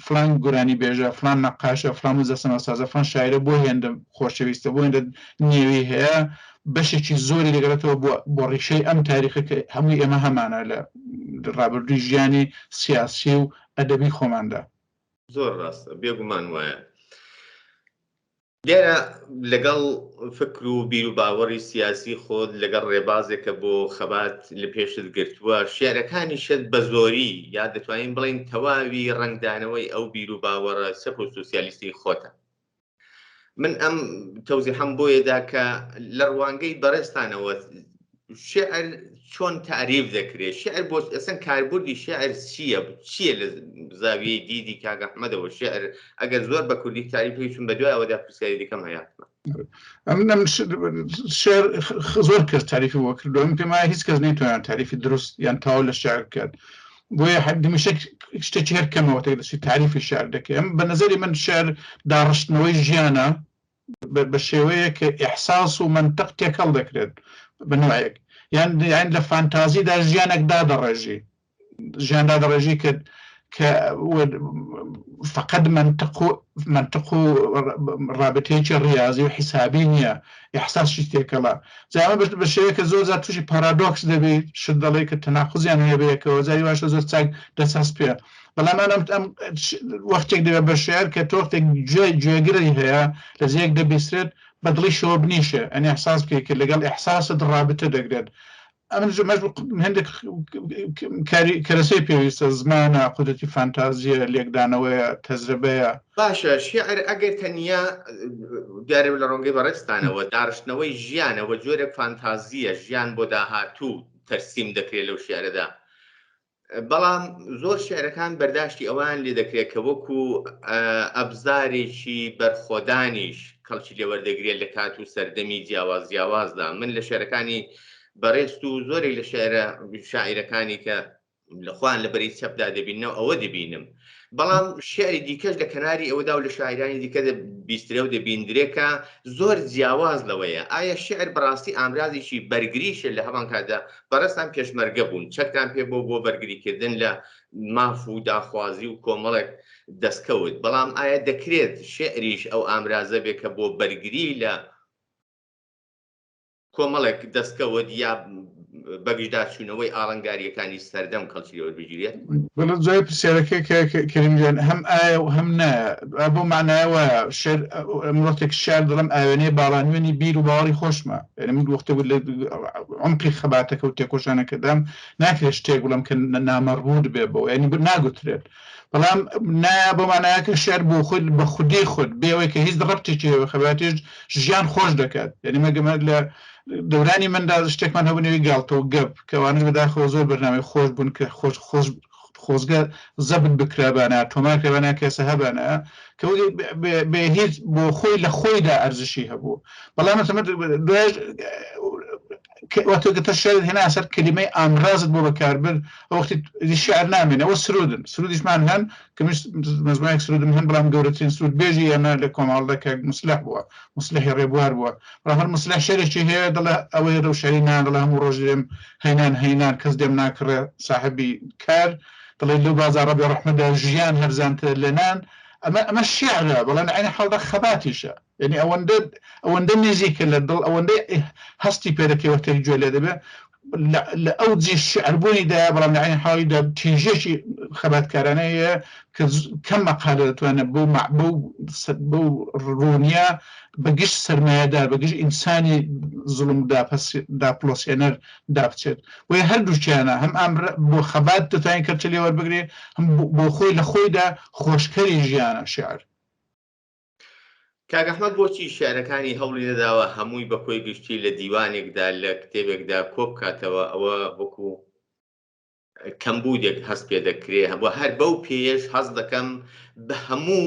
فلان گۆرانی بێژە فلان نەقاشە فلان مزەسەنەسازە فلان شاعرە بۆ هێندە خۆشەویستە بۆ هێندە نێوی هەیە بەشێکی زۆری دەگەڕێتەوە بۆ ڕیشەی ئەم تاریخە کە هەمووی ئێمە هەمانە لە ڕابردووی ژیانی سیاسی و ئەدەبی خۆماندا زۆر ڕاستە بێگومان وایە لێرە لەگەڵ فکر و بیر و باوەڕی سیاسی خۆت لەگەڵ ڕێبازێکە بۆ خەبات لە پێشت گرتووە شێعرەکانی شت بە زۆری یا دەتوانین بڵین تەواوی ڕنگدانەوەی ئەو بیر و باوەڕە سەپ و سوسیالیستی خۆتە من ئەم تەوزیحەم بۆیەدا کە لە ڕوانگەی بەڕێستانەوە شعر چۆن تعریف دەکرێت شعر بۆ ئەسەن کاربوردی شعر چییە لە زاویەی دیدی کاک ئەحمەدەوە شعر ئەگەر زۆر بە کوردی تعریفی چون بە دوای ئەوەدا پرسیاری دیکەم هەیاتمە شعر زۆر کەس تعریفی بۆ کردووە من پێم وایە هیچ کەس نەیتوانێت تعریفی دروست یان تەواو لە شعر بکات بۆیە هەمیشە شتێکی هەر کەمەوە دەچی تعریفی شعر دەکەم بە نەزەری من شعر داڕشتنەوەی ژیانە بە شێوەیە کە ئیحساس و منطق تێکەڵ دەکرێت بە نوعەیەک یان لە فانتازیدا ژیانێک دادەڕێژی ژیان دادەڕێژی کە فقط منطق و رابطەیەکی ڕیاضی و حسابی نییە ئیحساسشی تێکەڵە جامە بە شێوەیە کە زۆر زار تووشی پارادۆکس دەبێت شت دەڵێ کە تەناقوزیان هەیە بەیەکەوە جاری واشە زۆر چاک دەسەست پێ بەڵام ئەم وەختێک دەبێت بە شێعر کە تۆختێک گوێگرەی هەیە لە زیەک دەبیسترێت بەدڵی شۆ بنیشە ئەنی ئەحساس بکەیت کە لەگەڵ ئیحساست ڕابطە دەگرێت هەندێک کەرەسەی پێویستە زمانە قودرەتی فانتازیە لێکدانەوەیە تەجربەیە باشە شیعر ئەگەر تەنیا دیارە لە ڕۆنگەی بەڕێستانەوە داڕشتنەوەی ژیانەوە جۆرێک فانتازیە ژیان بۆ داهاتوو تەرسیم دەکرێت لەو شیعرەدا بەڵام زۆر شیعرەکان بەرداشتی ئەوان لێ دەکرێت کە وەکو ئەبزارێکی بەرخۆدانیش کەڵکی لێوەردەگرێت لە کات و سەردەمی جیاوازدا من لە شێعرەکانی بەڕێست و زۆرێک لە شاعیرەکانی کە لەخوان لە بەری چەپدا دەبینەوە ئەوە دەبینم بەڵام شعری دیکەش لە کەناری ئەوەدا و لە شاعرانی دیکە بیسترە و دەبیندرێکە زۆر جیاواز لەوەیە ئایا شعر بەڕاستی ئامرازێکی بەرگریشە لە هەمان کاتدا بەڕێستان پێشمەرگە بوون چەکتان پێ بۆ بەرگریکردن لە ماف و داخوازی و کۆمەڵێک دەستکەوت بەڵام ئایا دەکرێت شعریش ئەو ئامرازە بێت کە بۆ بەرگری لە کۆمەڵێک دەستکەوت یا بەگشدا چوونەوەی ئاڵنگاریەکانی سەردەم کەڵکیەوە بگیرێت بەڵێ جای پرسیارەکە کەریمجان هەم ئایا و هەم نایە بۆ معنایەوە شێر مرۆتێک شار دڵم ئاوێنەی باڵانوێنی بیر و باوەڕی خۆشمە یعنی من وەختە لە عمقی خەباتەکە و تێکۆشانەکەدام ناکرێت شتێک بڵم کە نامەڕبوود بێ بەوە ینی ناگوترێت بەڵام نایە بۆ معنایە کە شێر بۆ خۆی بە خودی خۆت بێەوەی کە هیچ ڕەبتێکی خەباتیش ژیان خۆش دەکات یعنی مەگەمە لە دەورانی مندا شتێکمان هەبوونەوەی گاڵتەوە گەپ کەوانش بەداخەوە زۆر بەرنامەی خۆش بوون کە خۆزگە زەبت بکرابانە تۆمارکەوانە کەسە هەبانە کە بێ هیچ بۆ خۆی لە خۆیدا ئەرزشی هەبوو بەڵام دوێژ وەتۆگەتە شێر هێنا سەر کلمەی ئامرازت بۆ بەکاربر ئەوەختی شعر نامێنە ئەوە سرودن سرودیشمان هەن کە مەزمایەک سرودم هەن بەڵام گەورەترین سرود بێژی ئەمە لە کۆمەڵدەکە مسلح بووە مسلحی ڕێبوار بووە بەڵام هەر مسلح شێرێکی هەیە دەڵێ ئەوەی ڕەوشەری نان دەڵێ هەموو ڕۆژ دێم هەینان کەس دێم ناکڕێ ساحبی کار دەڵێ لەو بازاڕە بێ ڕەحمەدا ژیان هەرزانتر لە نان ئەمە شیعرە بەڵام عینی حەڵدا خەباتیشە یعنی ئەوەندە نزیکە لە دڵ ئەوەندە هەستی پێدەکەوە تێک گوێ لێ دەبێ لە ئەو جی شعربوونیدا بەڵام لە عینی حاڵیدا تیژێکی خەباتکارانەیە کە کەم مەقالە دەتوانێت بۆ ڕوونیا بەگشت سەرمایەدار بەگشت ئینسانی زوڵم داپلۆسێنەر دابچێت وی هەردووچیانە هەم بۆ خەبات دەتوانین کەرچە لێ وەربگرێ هەم بۆ خۆی لە خۆیدا خۆشکەری ژیانە شعر کاک ئەحمەد بۆچی شێعرەکانی هەوڵی نەداوە هەمووی بە کۆی گشتی لە دیوانێکدا لە کتێبێکدا کۆ بکاتەوە ئەوە وەکو کەمبودێک هەست پێ دەکرێ بۆ هەر بەو پێش هەست دەکەم بە هەموو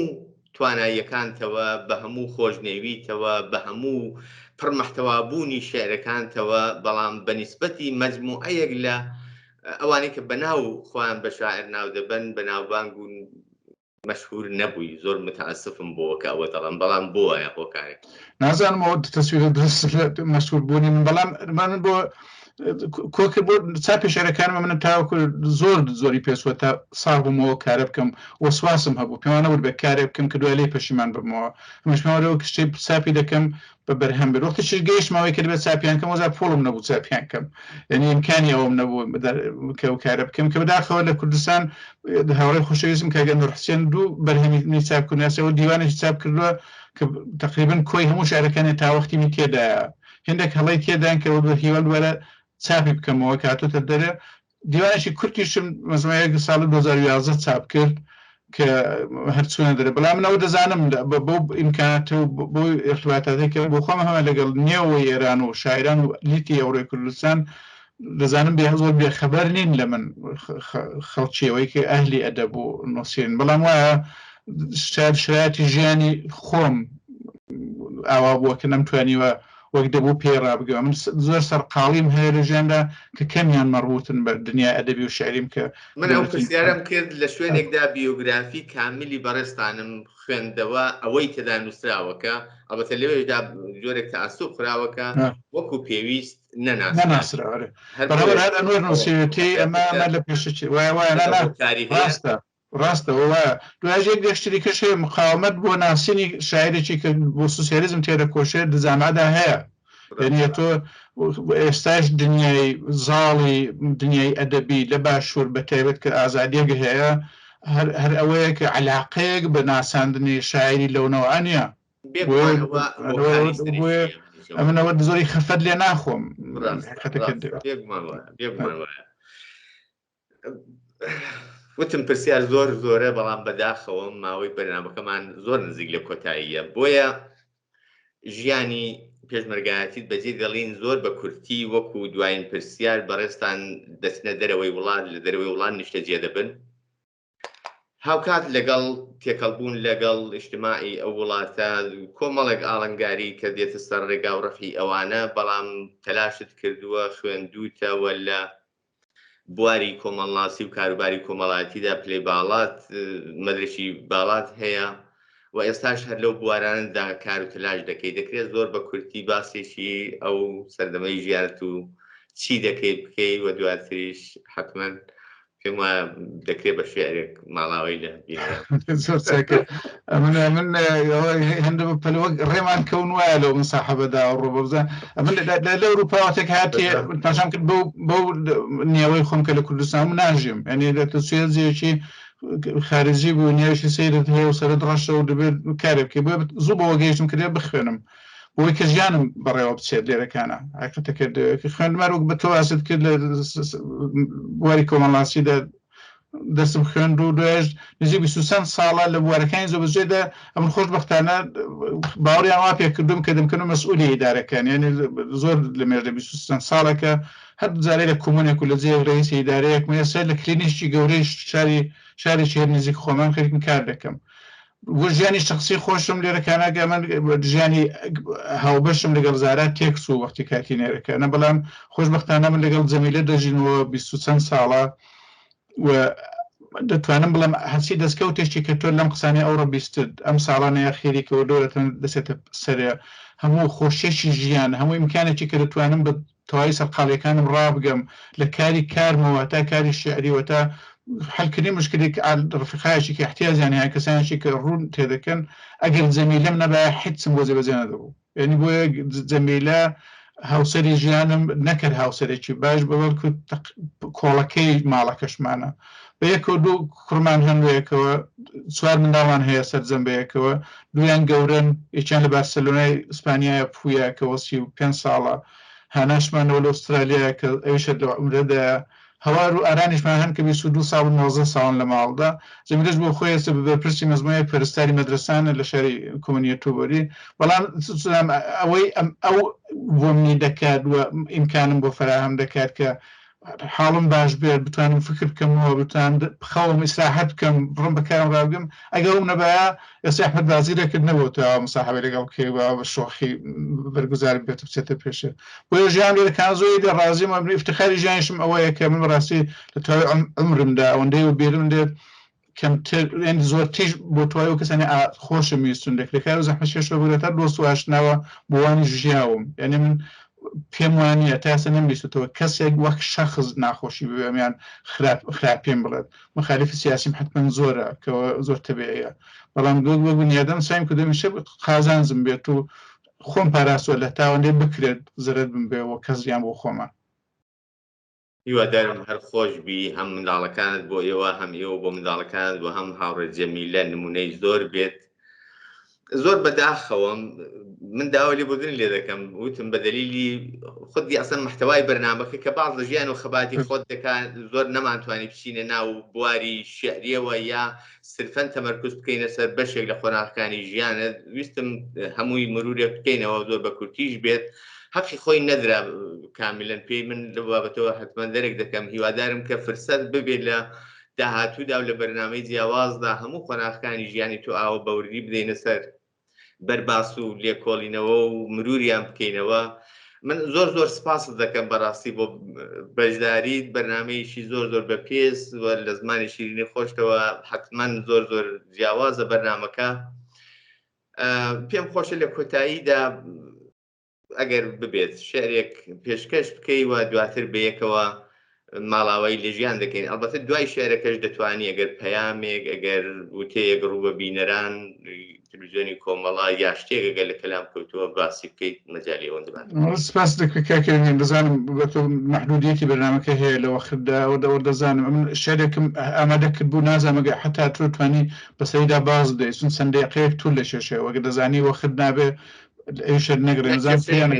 تواناییەکانتەوە بە هەموو خۆشنێویتەوە بە هەموو پڕمەحتەوابوونی شێعرەکانتەوە بەڵام بەنیسبەتی مەجموعەیەک لە ئەوانەی کە بەناو خۆیان بە شاعر ناو دەبەن بەناوبانگ و مەشهور نەبووی زۆر متەئەسفم بۆ کە ئەوە دەڵم بەڵام بۆ وایە بۆکارێک نازانم ئەوە تەسویرە درست مەشهور بوونی من بەڵام من بۆ کۆکرد بۆ چاپی شێعرەکانمە من تاوەکو زۆری پێسوە تا ساغ بوومەوە کارە بکەم وەسواسم هەبوو پێوانە وەر بە کارێ بکەم کە دوای لێی پەشیمان ببمەوە هەمشماوەرەوە کشتەی چاپی دەکەم بە بەرهەم بێت وەختیش گەیشتمەوەی کرد بە چاپیان کەم وەزار پۆڵم نەبوو چاپیان کەم یعنی ئیمکانی ئەوم نەبوو کە کارە بکەم کە بەداخەوە لە کوردستان هاوڕێی خۆشەویستم کاگە نورحسێن دوو بەرهەمی چاپکردنەوە دیوانێکی چاپ کردووە کە تقریبا کۆی هەموو شێعرەکانی تاوەختیمی تێدایە هێندێک هەڵەی تێدان کە بە هیوال وەرە چاپی بکەمەوە کاتۆتە دەرێ دیوانێکی کورتیشم مەزمایەک ساڵی 2011 چاپ کرد کە هەرچوونە دەرێ بەڵام منەوە دەزانم بۆ ئیمکانات و بۆ ارتباطاتێکە بۆ خۆم هەمە لەگەڵ نێوەوە ئێران و شاعران و لیتی هاوڕێی کوردستان دەزانم زۆر بێخەبەر نین لە من خەڵکیەوەی کە ئەهلی ئەدەب و نووسین بەڵام وایە شرایەتی ژیانی خۆم ئاوا بووە کە نەمتوانیوە وەک دەبوو پێڕا بگەم من زۆر سەرقاڵیم هەیە لە ژیاندا کە کەمیان مەڕبوتن بە دنیای ئەدەبی و شاعریم کە من ئەو پرسیارم کرد لە شوێنێکدا بیۆگرافی کاملی بەڕێستانم خوێندەوە ئەوەی تێدا نووسراوەکە ئەڵبەتە لەوێدا جۆرێک تەعەسسوب خراوەکە وەکو پێویست نەناسراوە بەڕێوەبەر هەر ئەنوەر نووسێتی ئەمە لە پێشەچی وایە ڕاستەوە دوایژێک گەشتری کەش هەیە مقاومەت بۆ ناسینی شاعرێکی کە بۆ سوسیالیزم تێدە کۆشێت دزامادا هەیە یعنی تۆ ئێستاش دنیای زاڵی دنیای ئەدەبی لە باشوور بە تایبەت کە ئازادیەک هەیە هەر ئەوەیە کە عەلاقەیەک بە ناساندنی شاعری لەونەوەیە ئەمنەوە زۆری خەفەت لێ ناخۆم وتم پرسیار زۆرە بەڵام بەداخەوە ماوەی بەرنامەکەمان زۆر نزیک لە کۆتاییە بۆیە ژیانی پێشمەرگایەتیت بەجێ دەڵین زۆر بە کورتی وەکو دوایین پرسیار بەڕێستان دەچنە دەرەوەی وڵات لە دەرەوەی وڵات نیشتەجێ دەبن هاوکات لەگەڵ تێکەڵبوون لەگەڵ ئیجتیماعی ئەو وڵاتە کۆمەڵێک ئاڵنگاری کە دێتە سەر ڕێگا و ڕەفی ئەوانە بەڵام تەلاشت کردووە خوێندووتەوە لە بواری کۆمەڵناسی و کاروباری کۆمەڵایەتیدا پلەی باڵات مەدرسێکی باڵات هەیە و ئێستاش هەر لەو بواراندا کار و تەلاش دەکەی دەکرێت زۆر بە کورتی باسێکی ئەو سەردەمەی ژیانت و چی دەکەی بکەی و دواتریش حتمما پێم وایە دەکرێت بە شێعرێک ماڵاوی لە زۆر چاکە من هەندە پەلوە ڕێمان کەون وایە لەو مساحەبەدا ڕۆبەبزان من لە ئەوروپاواتێک هاتێ پاشام کرد بەو نێوەی خۆم کە لە کوردستان ناژیم ینی لە سوێزیەکی خارجی بوو نیێوشی سەیرت هەیە و سەرت ڕەشە و دەبێت کارێ بکە بۆ زوو بەوە گەیشتم کردێ بخوێنم بۆی کە ژیانم بەڕێوە بچێت لێرەکانە ئاکتەکە خوێندمەر و بە تۆ ئاست کرد لە بواری کۆمەڵاسیدا دەستم خوێند و دوێژ نزیک 23 ساڵە لە بوارەکانی زۆبەجێدا ئەمن خۆشبەختانە باوەڕیان وا پێ کردوم کە دەمکەن و مەسئولی ئیدارەکان یعنی زۆر لە مێردە 23 ساڵەکە هەر جارێ لە کۆمونێک و لە جێ ڕئیسی ئیدارەیەک مەسەر لە کلینیشتی گەورەی شارێکی هەر نزیک خۆمان خەریکم کار دەکەم بۆ ژیانی شخصی خۆشم لێرەکانەکە من ژیانی هاوبەشم لەگەڵ زارات تێکس و وەختی کاتی نێرەکانە بەڵام خۆشبەختانە من لەگەڵ جەمیلە دەژینەوە 20 ساڵە و دەتوانم بڵم هەچی دەستکەوتێکی کە تۆ لەم قسانی ئەوڕە بیستت ئەم ساڵانەیە خێریکەوە دۆرەتەن دەسێتە سەرێ هەموو خۆشیێکی ژیان هەموو ئیمکانێکی کە دەتوانم بە تەواوی سەرقاڵیەکانم ڕابگەم لە کاری کارمەوە تا کاری شێعریوە تا حلکردنی مشکلێک ڕفیقایەکی کە احتیاجیان هەیە کەسانێکی کە ڕوون تێدەکەن ئەگەر جەمیلەم نەبایە هیچم بۆ جێبەجێ نەدەبوو یعنی بۆیە جەمیلە هاوسەری ژیانم نەکرد هاوسەرێکی باش بەوەڵکو کۆڵەکەی ماڵەکەشمانە بە یەک و دوو کوڕمان هەندێکەوە چوار منداڵان هەیە سەرجەم بەیەکەوە دویان گەورن یەکیان لە بارسەلۆنای ئیسپانیایە پوویە کە 35 ساڵە هاناشمانەوە لە ئوسترالیا کە ئەویشە لە عومرەدایە هەوار و ئارانیشمان هەن کە 22 ساڵ و 19 ساڵن لە ماڵدا زەمیرەش بۆ خۆیەسە بەرپرسی مەزموعەیە پەرستاری مەدرسانە لە شاری کۆمونیە تووبەری بەڵام ئەوەی ئەو بۆمی دەکات و ئیمکانم بۆ فراهم دەکات کە حاڵم باش بێت بتوانم فکر بکەمەوە بتوان بخەوم ئیسراحەت بکەم بڕم بەکارم ڕابگەم ئەگەر ئەو نەبایە ئێستا ئەحمەد بازگرێکرد نەبوو تا مەساحەبە لەگەڵ کێوە بە شۆخی بەرگوزار بێت بچێتە پێشە بۆیە ژیان لێرەکان زۆری ڕازیم و افتخاری ژیانیشم ئەوەیە کە من بەڕاستی لە تەواوی عمرمدا ئەوەندەی و بێرم دێت کەمتر زۆر تیژ بۆ توای و کەسانی خۆشم ویستون دەکرێت کار و زەحمەت شێشەوە بێتە دۆست و ئاشناوە بۆ وانی ژیاوم یعنی من پێم وانە تاسە نەمبیستەوە کەسێک وەک شەخص ناخۆشی بێمیان خراپێن بڵێت مخالفی سیاسیم حتمما زۆرە کەەوە زۆر تەبێیە بەڵام دوک بە بنیادەم سایم کە دەمیشە قازانزم بێت و خۆم پاراستوە لە تاوەندێ بکرێت زرت بم بێەوە کەس ژیان بۆ خۆمە هیوادارم هەر خۆش بی هەم منداڵەکانت بۆ ئێوە هەم ئێوە بۆ منداڵەکانت بۆ هەم هاوڕێ جەمیلە نمونەی زۆر بێت زۆر بەداخەوەم من داوا لێبوردن لێ دەکەم وتم بە دەلیلی خودی ئەسەن محتەوای بەرنامەکە کە باز لە ژیان و خەباتی خۆت دەکات زۆر نەمانتوانی بچینە ناو بواری شێعریەوە یا سرفەن تەمەرکوز بکەینە سەر بەشێک لە قۆناغەکانی ژیانە ویستم هەمووی مرورێک بکەینەوە زۆر بە کورتیش بێت حەقی خۆی نەدرا کاملەن پێی من لە بابەتەوە حتمما دەرێک دەکەم هیوادارم کە فرسەت ببێت لە داهاتوودا و لە بەرنامەی جیاوازدا هەموو قۆناغەکانی ژیانی تۆ ئاوە بەوردی بدەینە سەر بەرباس و لێکۆڵینەوە و مروریان بکەینەوە من زۆر سپاست دەکەم بەڕاستی بۆ بەشداریت بەرنامەیەکی زۆر بە پێس لە زمانی شیرینی خۆشتەوە حتمما زۆر جیاوازە بەرنامەکە پێم خۆشە لە کۆتاییدا ئەگەر ببێت شعرێک پێشکەش بکەی و دواتر بەیەکەوە ماڵاوایی لە ژیان دەکەین ئەلبەتە دوای شعرەکەش دەتوانی ئەگەر پەیامێک ئەگەر وتەیەک ڕوو بە بینەران تلویزیۆنی کۆمەڵا یا شتێکەگە لە کەلام کەوتووە باسی بکەیت مەجالی ئەوەن دەبات سپاس دەکەم کاکەین دەزانم بە تۆ محدودیەتی بەرنامەکە هەیە لە وەختدا ئەوە دەزانم من شعرێکم ئامادە کرد بوو نازانم حتا تۆ توانی بەسەریدا باز بدەیت چون چەند دقەیەک توول لە شێشەوە ئەگەر دەزانی وەخت نابێ ئەوشت نەگرێن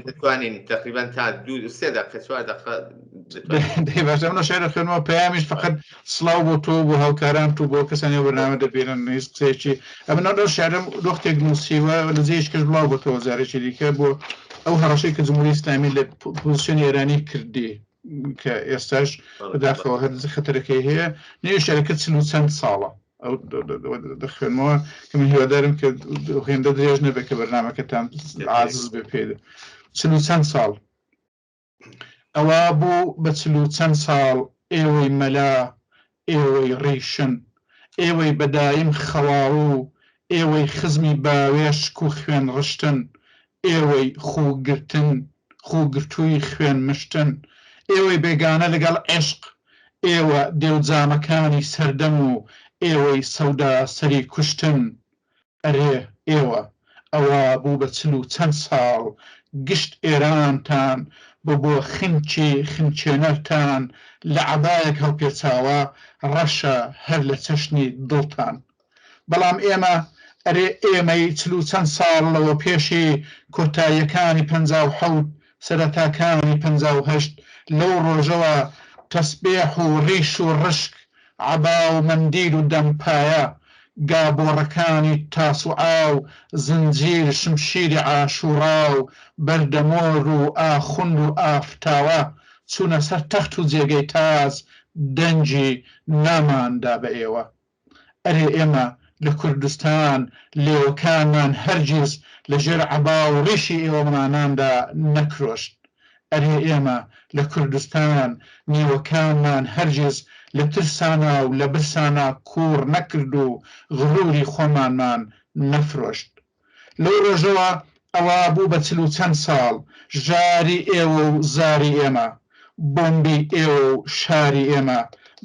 دەتوانین تقریبا تا 2-3 دقیقە 4 دقیقە باش ئەمە شعر خوێنەوە پەیامیش فقط سڵاو بۆ تۆ بۆ هاوکاران تو بۆ کەسانی بەرنامە دەبێنن هیچ قسەیەکی ئەمە لەو شعرم وەختێک نووسیوە لە جێیشکەش بڵاو بۆ تۆ وەزارێکی دیکە بۆ ئەو هەڕەشەی کە جمهوری ئیسلامی لە پۆزیسیۆنی ئێرانی کردی کە ئێستاش بەداخەوە هەر خەتەرەکەی هەیە نێوی شعرەکە 40 ساڵە ئەو دەخوێنمەوە کە من هیوادارم کە هێندە درێژ نەبێت کە بەرنامەکەتان عازز بێ پێدا 40 ساڵ ئەوە بوو بە 40 ساڵ ئێوەی مەلا ئێوەی ڕیشن ئێوەی بەدایم خەواڵ و ئێوەی خزمی باوێشک و خوێن ڕشتن ئێوەی خوگرتن خوگرتووی خوێن مشتن ئێوەی بێگانە لەگەڵ عێشق ئێوە دێوجامەکانی سەردەم و ئێوەی سەودا سەری کوشتن ئەرێ ئێوە ئەوە بوو بە 40 ساڵ گشت ئێرانتان بۆ خنچی خنچێنەرتان لە عەبایەک هەڵپێچاوە ڕەشە هەر لە چەشنی دڵتان بەڵام ئێمە ئەرێ ئێمەی 40 ساڵ لەوە پێشی کۆتاییەکانی 57 سەرەتاکانی 58 لەو ڕۆژەوە تەسبێح و ڕیش و ڕشک عەبا و مەندیل و دەمپایە گابۆڕەکانی تاسوعا و زنجیر شمشیری عاشوڕا و بەردەمۆر و ئاخوند و ئافتاوە چوونە سەر تەخت و جێگەی تاز دەنجی ناماندا بە ئێوە ئەرێ ئێمە لە کوردستان لێوەکانمان هەرگیز لەژێر عەبا و ڕیشی ئێوەماناندا نەکرۆشت ئەرێ ئێمە لە کوردستان نیوەکانمان هەرگیز لە ترسانە و لە برسانە کوور نەکرد و غروری خۆمانمان نەفرۆشت لەو ڕۆژەوە ئەوە بوو بە 40 ساڵ ژاری ئێوە و زاری ئێمە بۆمبی ئێوە و شاری ئێمە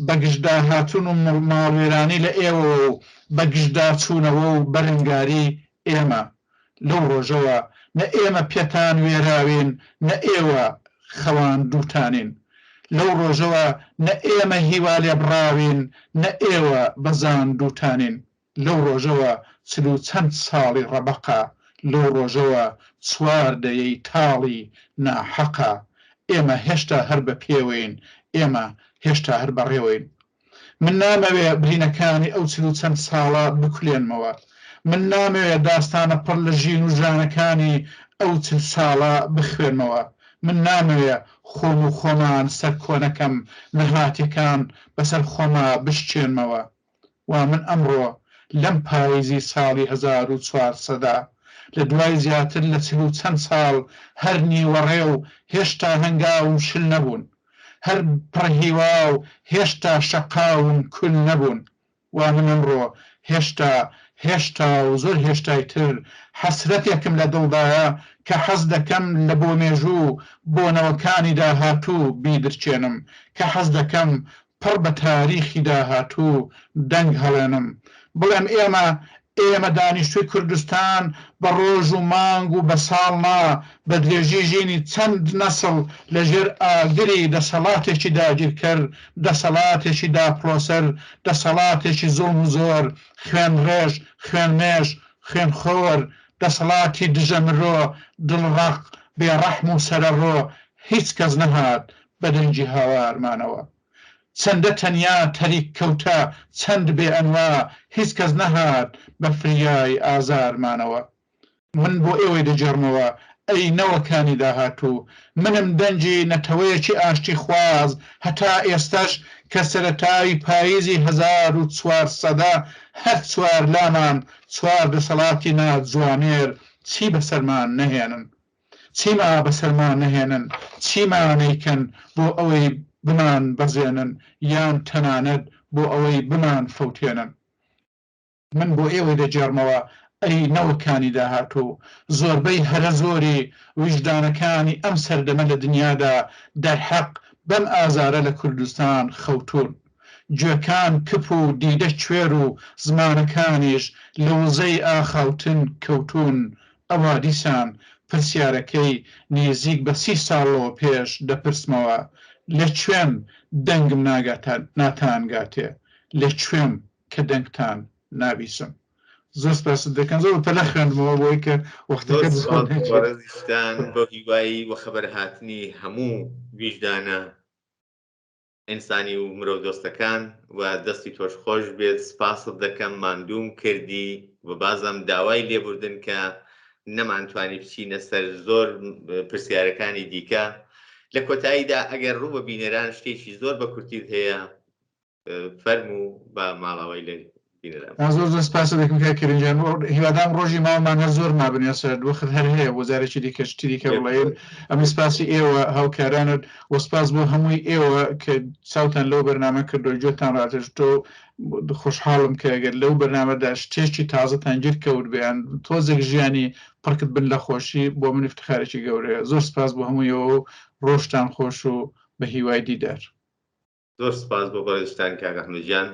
بەگشتدا هاتوون و ماڵوێرانی لە ئێوە و بەگشتدا چوونەوە و بەرەنگاری ئێمە لەو ڕۆژەوە نە ئێمە پێتان وێراوین نە ئێوە خەوان دووتانین لەو ڕۆژەوە نە ئێمە هیوا لێبڕاوین نە ئێوە بەزان دووتانین لەو ڕۆژەوە 40 ساڵی ڕەبەقە لەو ڕۆژەوە چواردەیەی تاڵی ناحەقە ئێمە هێشتا هەر بە پێوەین ئێمە هێشتا هەر بەڕێوەین من نامەوێ برینەکانی ئەو 40 ساڵە بکولێنمەوە من نامەوێ داستانە پڕ لە ژین و ژانەکانی ئەو 40 ساڵە بخوێنمەوە من نامەوێ خۆم و خۆمان سەر کۆنەکەم نەهاتیەکان بەسەر خۆما بشتێنمەوە و من ئەمڕۆ لەم پاییزی ساڵی 1400دا لە دوای زیاتر لە 40 ساڵ هەر نیوەڕێ و هێشتا هەنگاوم شل نەبوون هەر پڕهیوا و هێشتا شەقاوم کول نەبوون و من ئەمڕۆ هێشتا و زۆر هێشتای تر حەسرەتێکم لە دڵدایە کە حەز دەکەم لە بۆ مێژوو بۆنەوەکانی داهاتوو بیدرچێنم کە حەز دەکەم پڕ بە تاریخی داهاتوو دەنگ هەڵێنم بڵێم ئێمە دانیشتووی کوردستان بە ڕۆژ و مانگ و بە ساڵما بە درێژی ژینی چەند نەسڵ لەژێر ئاگری دەسەڵاتێکی داگیرکرد دەسەڵاتێکی داپرۆسەر دەسەڵاتێکی زوڵم و زۆر خوێن ڕێژ خوێن مێژ خوێن خۆر دەسەڵاتی دژە مرۆ دڵڕەق بێڕەحم و سەرەڕۆ هیچ کەس نەهات بە دەنجی هاوارمانەوە چەندە تەنیا تەریک کەوتە چەند بێ ئەنوا هیچ کەس نەهات بە فریای ئازارمانەوە من بۆ ئێوەی دەجێڕمەوە ئەی نەوەکانی داهاتوو منم دەنجی نەتەوەیەکی ئاشتی خواز هەتا ئێستەش کە سەرەتای پاییزی 1400دا هەر چوار لامان چوار دەسەڵاتی ناجوانێر چی بەسەرمان نەهێنن چیما بەسەرمان نەهێنن چیمانەیکەن بۆ ئەوەی بمان بەزێنن یان تەنانەت بۆ ئەوەی بمان فەوتێنن من بۆ ئێوەی دەجێڕمەوە ئەی نەوەکانی داهاتوو زۆربەی هەرە زۆری وجدانەکانی ئەم سەردەمە لە دنیادا دەرحەق بەم ئازارە لە کوردستان خەوتون گوێکان کپ و دیدە کوێر و زمانەکانیش لە وزەی ئاخاوتن کەوتون ئەوا دیسان پرسیارەکەی نێزیک بە 30 ساڵەوە پێش دەپرسمەوە لە کوێم دەنگم ناتانگاتێ لە کوێم کە دەنگتان نابیسم زۆر سپاس دەکەم زۆر پەلە خوێندمەوە بۆی کە وەختەکەستان بۆ هیوایی وە خەبەر هاتنی هەموو ویژدانە ئینسانی و مرۆڤ دۆستەکان و دەستی تۆش خۆش بێت سپاست دەکەم ماندووم کردی و بازم داوای لێبوردن کە نەمانتوانی بچینە سەر زۆر پرسیارەکانی دیکە لە کۆتاییدا ئەگەر ڕوو بە بینەران شتێکی زۆر بە کورتیت هەیە فەرموو بە ماڵەوەی لە بینەران زۆر زۆر سپاس دەکەم کە کردنجان هیوادام ڕۆژی ماڵمان هەر زۆر مابنیە سەر وەخت هەر هەیە وەزارێکی دیکە شتی دیکە بڵێن ئەمە سپاسی ئێوە هاوکارانت و سپاس بۆ هەمووی ئێوە کە چاوتان لەو بەرنامە کردو گوێتان ڕاتێژتۆ خۆشحاڵم کە ئەگەر لەو بەرنامەدا شتێکی تازەتان گیر کەوت بێیان تۆزێک ژیانی پڕکت بن لە خۆشی بۆ من افتخارێکی گەورەیە زۆر سپاس بۆ هەموویەوە ڕۆژتان خۆش و بە هیوای دیدار زۆر سپاس بۆ بەڕێزتان کاک ئەحمەدجان.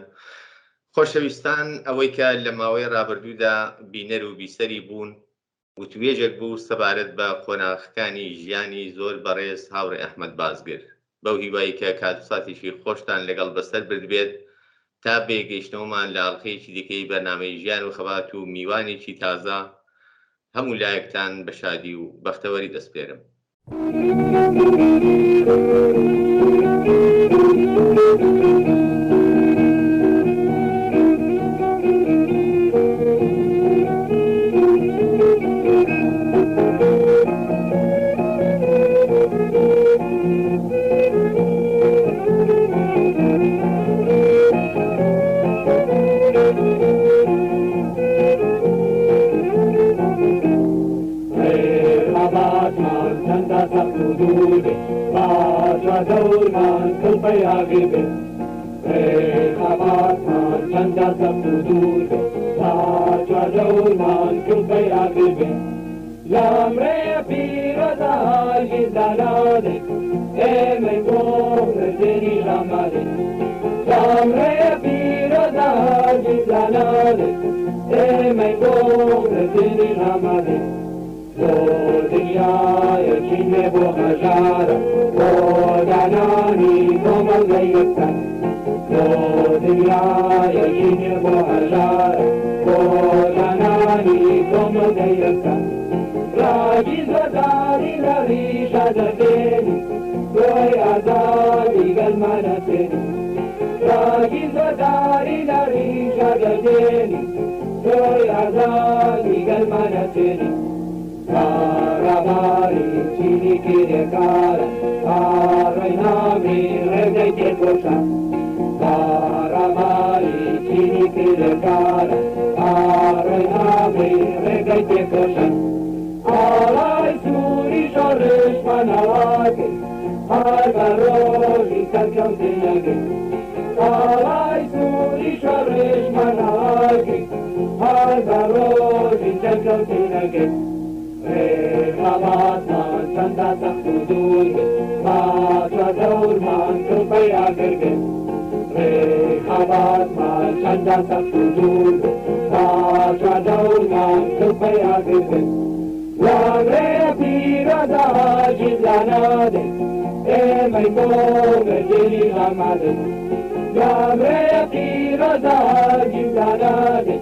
خۆشەویستان، ئەوەی کە لە ماوەی ڕابردوودا بینەر و بیسەری بوون وتووێژێک بوو سەبارەت بە قۆناغەکانی ژیانی زۆر بەڕێز هاوڕێ ئەحمەد بازگر. بەو هیوایی کە کاتوساتێکی خۆشتان لەگەڵ بەسەر بردبێت تا بێگەیشتنەوەمان لە ئاڵلقەیەکی دیکەی بەرنامەی ژیان و خەبات و میوانێکی تازە هەموو لایەکتان بە شادی و بەختەوەری دەسپێرم. يا ريقي رضا جلالك